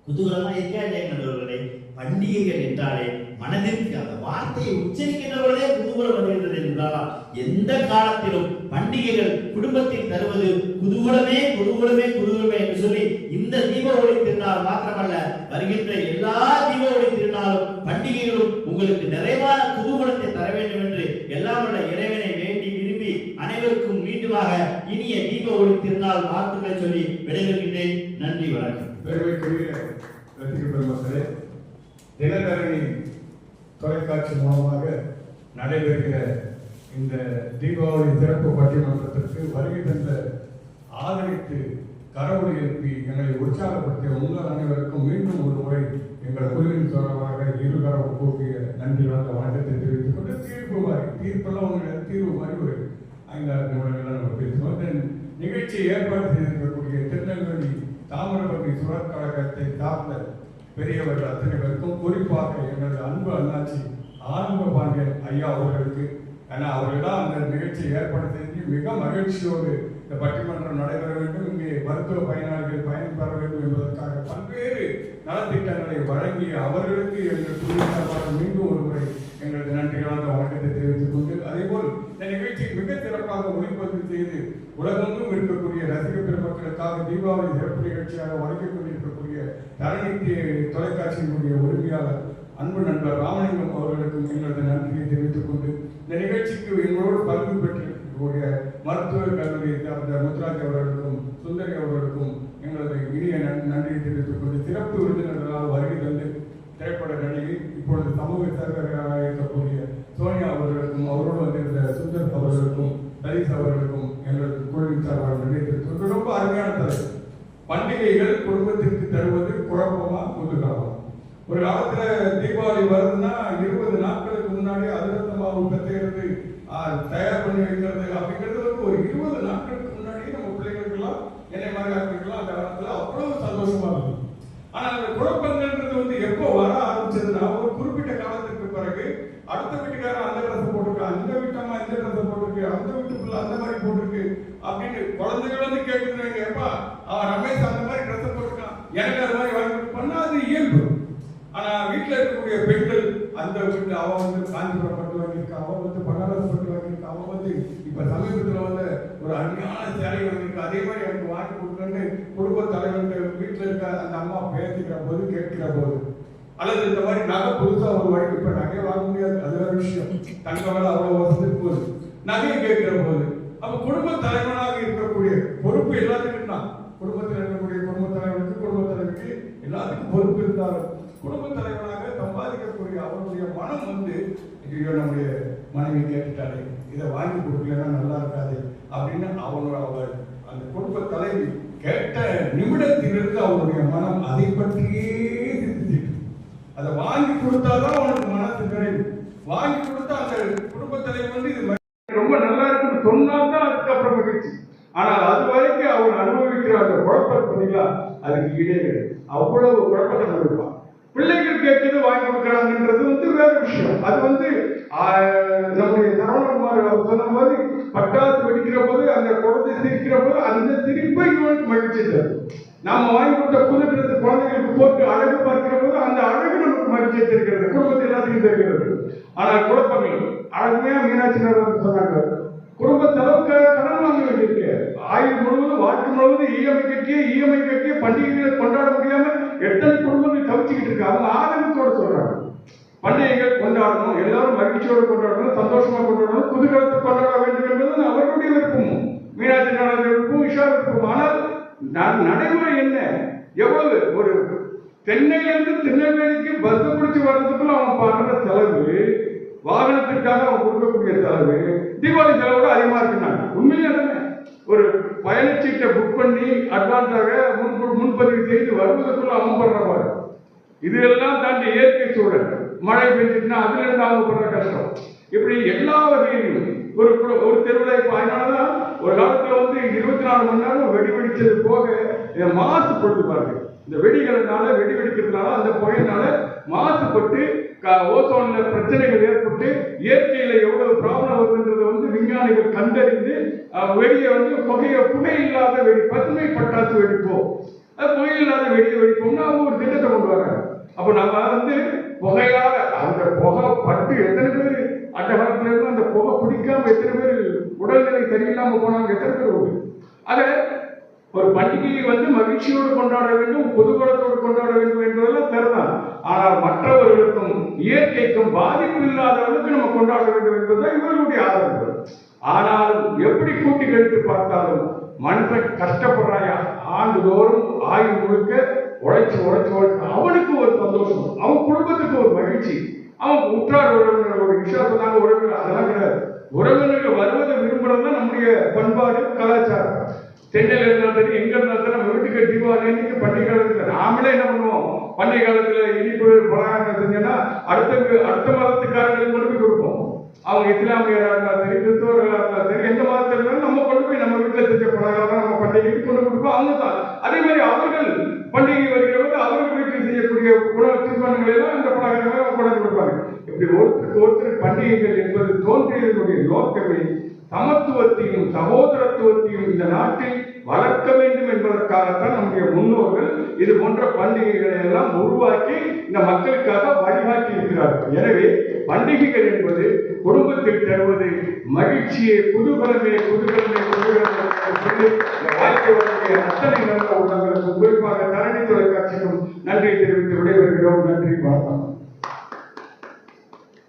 குதூகலமா இருக்கா இல்லையா நண்பர்களே? பண்டிகைகள் என்றாலே மனதிற்கு அந்த வார்த்தையை உச்சரிக்கின்றவர்களே குதூகலம் வருகின்றது என்றால் எந்த காலத்திலும் பண்டிகைகள் குடும்பத்தில் தருவது குதூகலமே குதூகலமே குதூகலமே என்று சொல்லி இந்த தீபாவளி திருநாள் மாத்திரமல்ல, வருகின்ற எல்லா தீபாவளி திருநாளும் பண்டிகைகளும் உங்களுக்கு நிறைவான குதூகலத்தை தர வேண்டும் என்று எல்லாம் உள்ள இறைவனை வேண்டி விரும்பி அனைவருக்கும் மீண்டுமாக இனிய தீபாவளி திருநாள் வாழ்த்துக்களை சொல்லி விடைபெறுகின்றேன். நன்றி, வணக்கம். பெருமைக்குரிய ரசிக பெருமக்களே, தினதரணி தொலைக்காட்சி மூலமாக நடைபெறுகிற இந்த தீபாவளி சிறப்பு பட்டிமன்றத்திற்கு வருகை தந்த ஆதரித்து கரவொலி எழுப்பி எங்களை உற்சாகப்படுத்திய உங்கள் அனைவருக்கும் மீண்டும் ஒரு முறை எங்கள் குழுவின் தொடர்பாக இருகரம் கூப்பிய நன்றி வந்த வணக்கத்தை தெரிவித்துக் கொண்டு தீர்ப்பெல்லாம் உங்களுக்கு தீர்வு மாதிரி ஒரு 5-6 நிமிடங்கள்லாம் நம்ம பேசுவோம். இந்த நிகழ்ச்சியை ஏற்பாடு செய்திருக்கக்கூடிய திருநெல்வேலி தாமிரபரணி சுரத் கழகத்தை சார்ந்த பெரியவர்கள் அத்தனை பேருக்கும், குறிப்பாக எங்களது அன்பு அண்ணாச்சி ஆனந்த பாண்டியன் ஐயா அவர்களுக்கு, ஏன்னா அவர்கள் தான் அந்த நிகழ்ச்சியை ஏற்பாடு செஞ்சு மிக மகிழ்ச்சியோடு இந்த பட்டிமன்றம் நடைபெற வேண்டும், இங்கே மருத்துவ பயனாளிகள் பயன் பெற வேண்டும் என்பதற்காக பல்வேறு நலத்திட்டங்களை வழங்கிய அவர்களுக்கு எங்கள் குழுவினராக மீண்டும் ஒரு முறை எங்களது நன்றிகளான வணக்கத்தை தெரிவித்துக் கொண்டு, அதேபோல் இந்த நிகழ்ச்சியை மிக சிறப்பாக ஒளிப்பதிவு செய்து உலகெங்கும் இருக்கக்கூடிய ரசிக பெருமக்களுக்காக தீபாவளி சிறப்பு நிகழ்ச்சியாக வழங்கிக் கொண்டிருக்கக்கூடிய தரணி தொலைக்காட்சியினுடைய உரிமையாளர் அன்பு நண்பர் ராமலிங்கம் அவர்களுக்கும் எங்களது நன்றியை தெரிவித்துக் கொண்டு, இந்த நிகழ்ச்சிக்கு எங்களோடு பங்கு பெற்றிருக்கக்கூடிய மருத்துவக் கல்லூரியை சார்ந்த முத்துராஜ் அவர்களுக்கும் சுந்தரி அவர்களுக்கும் எங்களது இனிய நன்றியை தெரிவித்துக் கொண்டு, சிறப்பு விருந்தினர்களால் வருகை தந்து திரைப்பட நடிகை இப்பொழுது சமூக சேவகராக இருக்கக்கூடிய சோனியா அவர்களுக்கும் அவரோடு வந்திருந்த சுந்தர் அவர்களுக்கும் தரிஸ் அவர்களுக்கும் எங்களது குழுவின் சார்பாக நன்றி தெரிவித்துக் ரொம்ப அருமையான தலைவர். பண்டிகைகள் குடும்பத்திற்கு தருவது குழப்பமா குதூகலமா? ஒரு காலத்துல தீபாவளி வருதுன்னா 20 நாட்களுக்கு முன்னாடி அதிரத்த மாவு பெற்றது தயார் பண்ணி வைக்கிறது அப்படிங்கிறது வந்து ஒரு 20 நாட்களுக்கு முன்னாடி நம்ம பிள்ளைகளுக்கெல்லாம் என்னை மாதிரி ஆட்களுக்கெல்லாம் அந்த காலத்துல அவ்வளவு சந்தோஷமா இருக்கும். ஆனா அந்த குழப்பங்கள்ன்றது வந்து எப்போ வர ஆரம்பிச்சதுன்னா ஒரு குறிப்பிட்ட காலத்துக்கு பிறகு அடுத்த வீட்டுக்காரன் அந்த ட்ரெஸ் போட்டிருக்கு, அந்த வீட்டம்மா இந்த ட்ரெஸ் போட்டிருக்கு, அந்த வீட்டுக்குள்ள அந்த மாதிரி போட்டிருக்கு அப்படின்னு குழந்தைகள் வந்து கேட்டுக்கிறாங்க. எப்பா அவன் ரமேஷ் அந்த மாதிரி ட்ரெஸ் போட்டிருக்கான், எனக்கு அது மாதிரி வாங்கி பண்ணா அது இயல்பு. ஆனா வீட்டுல இருக்கக்கூடிய பெண்கள் அந்த வீட்டுல அவன் வந்து காஞ்சிபுரம் பட்டு வாங்கியிருக்கா, அவன் வந்து பனாரஸ் பட்டு வாங்கியிருக்கா, அவன் வந்து இப்ப சமீபத்துல வந்து ஒரு அருமையான சேலை வாங்கியிருக்கா, அதே மாதிரி எனக்கு வாங்கி கொடுக்கணும்னு குடும்ப தலைவர்கள் வீட்டுல இருக்க அந்த அம்மா பேசிக்கிற போது கேட்கிற போது, அல்லது இந்த மாதிரி நகை புதுசா ஒரு வாங்கி இப்ப நகை வாங்க முடியாது, அது ஒரு விஷயம், தங்க வேலை அவ்வளவு வசதி போது நகையை கேட்கிற போது, அப்ப குடும்ப தலைவனாக இருக்கக்கூடிய பொறுப்பு எல்லாத்துக்கும் தான். குடும்பத்தில் இருக்கக்கூடிய குடும்ப தலைவனுக்கு குடும்ப தலைவருக்கு எல்லாத்துக்கும் பொறுப்பு இருந்தாலும் குடும்ப தலைவனாக சம்பாதிக்கக்கூடிய அவருடைய மனம் வந்து ஐயோ நம்முடைய மனைவி கேட்டுட்டாரு, இதை வாங்கி கொடுக்கலன்னா நல்லா இருக்காது அப்படின்னு அவர் அந்த குடும்ப தலைவி கேட்ட நிமிடத்திலிருந்து அவருடைய மனம் அதை பற்றியே சிந்திச்சு அதை வாங்கி கொடுத்தாதான் அவனுக்கு மனசு நிறைவு. வாங்கி கொடுத்தா அந்த குடும்ப தலைவர் வந்து இது ரொம்ப நல்லா இருக்குன்னு சொன்னாதான் அதுக்கப்புறம் மகிழ்ச்சி. ஆனால் அது வரைக்கும் அவர் அனுபவிக்கிற அந்த குழப்பத்தீங்களா அதுக்கு ஈடே அவ்வளவு குழப்பத்தை அனுபவிப்பான். பிள்ளைகள் கேட்கிறது வாங்கி கொடுக்குறாங்கன்றது வந்து வேற விஷயம். அது வந்து நம்முடைய சரவணகுமார் அவர் சொன்ன மாதிரி பட்டாசு வெடிக்கிற போது அந்த குழந்தை சிரிக்கிற போது அந்த சிரிப்பை இவனுக்கு மகிழ்ச்சி தரும். நாம வாங்கி கொடுத்த புதுக்கிறது குழந்தைகளுக்கு போட்டு அழகு பார்க்கிற போது அந்த அழகு நமக்கு மகிழ்ச்சியை தெரிகிறது, குடும்பத்தை எல்லாத்தையும் தெரிகிறது. ஆனால் குழப்பங்கள் அழகுமையா மீனாட்சி சொன்னாங்க, குடும்ப செலவுக்கு கடன் வாங்க வேண்டியிருக்கு, ஆயுள் முழுவதும் வாழ்க்கை முழுவதும் இஎம்ஐ கட்டியே பண்டிகைகளை கொண்டாட முடியாம எத்தனை குடும்பங்கள் தவிச்சுக்கிட்டு இருக்கு. அவங்க ஆதரவத்தோட சொல்றாங்க பண்டிகைகள் கொண்டாடணும், எல்லாரும் மகிழ்ச்சியோடு கொண்டாடணும், சந்தோஷமா கொண்டாடணும், குதூகலத்தை கொண்டாட வேண்டும் என்பது அவர்களுடைய விருப்பமும் மீனாட்சி நாளோட விருப்பம், விஷா விருப்பம். ஆனால் நடைமுறை என்ன? எவ்வளவு ஒரு சென்னையிலிருந்து திருநெல்வேலிக்கு பஸ் பிடிச்சி வர்றதுக்குள்ள அவன் பாடுற செலவு, வாகனத்திற்காக அவன் கொடுக்கக்கூடிய செலவு தீபாவளி செலவோட அதிகமா இருக்குனாங்க. உண்மையிலே தானே ஒரு பயணச்சீட்டை புக் பண்ணி அட்வான்ஸாக முன்பதிவு செய்து வருவதற்குள்ள அவன் படுற மாதிரி. இதெல்லாம் தாண்டி இயற்கை சூழல், மழை பெஞ்சிட்டுனா அதுல இருந்து அவங்க படுற கஷ்டம். இப்படி எல்லா வகையிலும் ஒரு தெருவில் இப்போ அதனாலதான் ஒரு காலத்துல 24 மணி நேரம் வெடி வெடிச்சது போக மாசுபடுத்து பாருங்க. இந்த வெடிகளினால வெடி வெடிக்கிறதுனால அந்த புகையினால மாசுபட்டு ஓசோன்ல பிரச்சனைகள் ஏற்பட்டு இயற்கையில எவ்வளவு ப்ராப்ளம் வருதுன்றதை விஞ்ஞானிகள் கண்டறிந்து வெடியை புகை இல்லாத வெடி, பசுமை பட்டாசு வெடிப்போம், புகை இல்லாத வெடியை வெடிப்போம்னு அவங்க ஒரு திட்டத்தை கொண்டு வராங்க. அப்ப நம்ம புகையால அந்த புகை பட்டு எத்தனை பேர் அந்த காலத்துல இருந்து அந்த புகை பிடிக்காம எத்தனை பேர் உடல்நிலை சரியில்லாம போனாங்க, எத்தனை பேர் உண்டு. ஆக ஒரு பண்டிகையை மகிழ்ச்சியோடு கொண்டாட வேண்டும், பொதுக்குளத்தோடு கொண்டாட வேண்டும் என்பதெல்லாம் சரிதான். ஆனால் மற்றவர்களுக்கும் இயற்கைக்கும் பாதிப்பு இல்லாத அளவுக்கு நம்ம கொண்டாட வேண்டும் என்பதுதான் இவர்களுடைய ஆதரவு. ஆனாலும் எப்படி கூட்டி கழித்து பார்த்தாலும் மனுஷன் கஷ்டப்படுறாயா, ஆண்டுதோறும் ஆயுள் முழுக்க உழைச்சு அவனுக்கு ஒரு சந்தோஷம், அவன் குடும்பத்துக்கு ஒரு மகிழ்ச்சி, அவன் உற்றார் உறவினர் ஒரு விஷயம் நாங்கள் உறவினர் அதெல்லாம் கிடையாது. உறவினர்கள் வருவதை விரும்புறது நம்முடைய பண்பாடு கலாச்சாரம். சென்னையில் இருந்தாலும் சரி, எங்க இருந்தாலும் சரி, நம்ம வீட்டுக்கு தீபாவளி அன்னைக்கு பண்டிகை காலத்துல நாமளே என்ன பண்ணுவோம், பண்டிகை காலத்துல இனிப்பு பலகாரம் செஞ்சோன்னா அடுத்த மதத்துக்காரங்களுக்கு கொண்டு போய் கொடுப்போம். அவங்க இஸ்லாமியராக இருந்தாலும் சரி, கிறிஸ்தவர்களாக இருந்தாலும் சரி, எந்த மதத்தில் இருந்தாலும் நம்ம கொண்டு போய் நம்ம வீட்டில் செஞ்ச பலகாரம் நம்ம பண்டிகைக்கு கொண்டு கொடுப்போம். அவங்க தான் அதே மாதிரி அவர்கள் பண்டிகை வருகிறவங்க அவர்கள் வீட்டில் செய்யக்கூடிய உணவு தீர்மானங்கள் எல்லாம் இந்த பலகாரங்களை கொண்டு கொடுப்பாங்க. இப்படி ஒருத்தருக்கு பண்டிகைகள் என்பது தோன்றியதனுடைய நோக்கமே சமத்துவத்தையும் சகோதரத்துவத்தையும் இந்த நாட்டில் வளர்க்க வேண்டும் என்பதற்காகத்தான் நம்முடைய முன்னோர்கள் இது போன்ற பண்டிகைகளை எல்லாம் உருவாக்கி இந்த மக்களுக்காக வழிகாட்டி இருக்கிறார்கள். எனவே பண்டிகைகள் என்பது குடும்பத்தில் தருவது மகிழ்ச்சியை, குதூகலமே வாழ்க்கை அத்தனை நல்ல உள்ளங்களுக்கு குறிப்பாக தரணி தொலைக்காட்சிக்கும் நன்றி தெரிவித்து விடைபெறுகிறோம். நன்றி, வணக்கம்.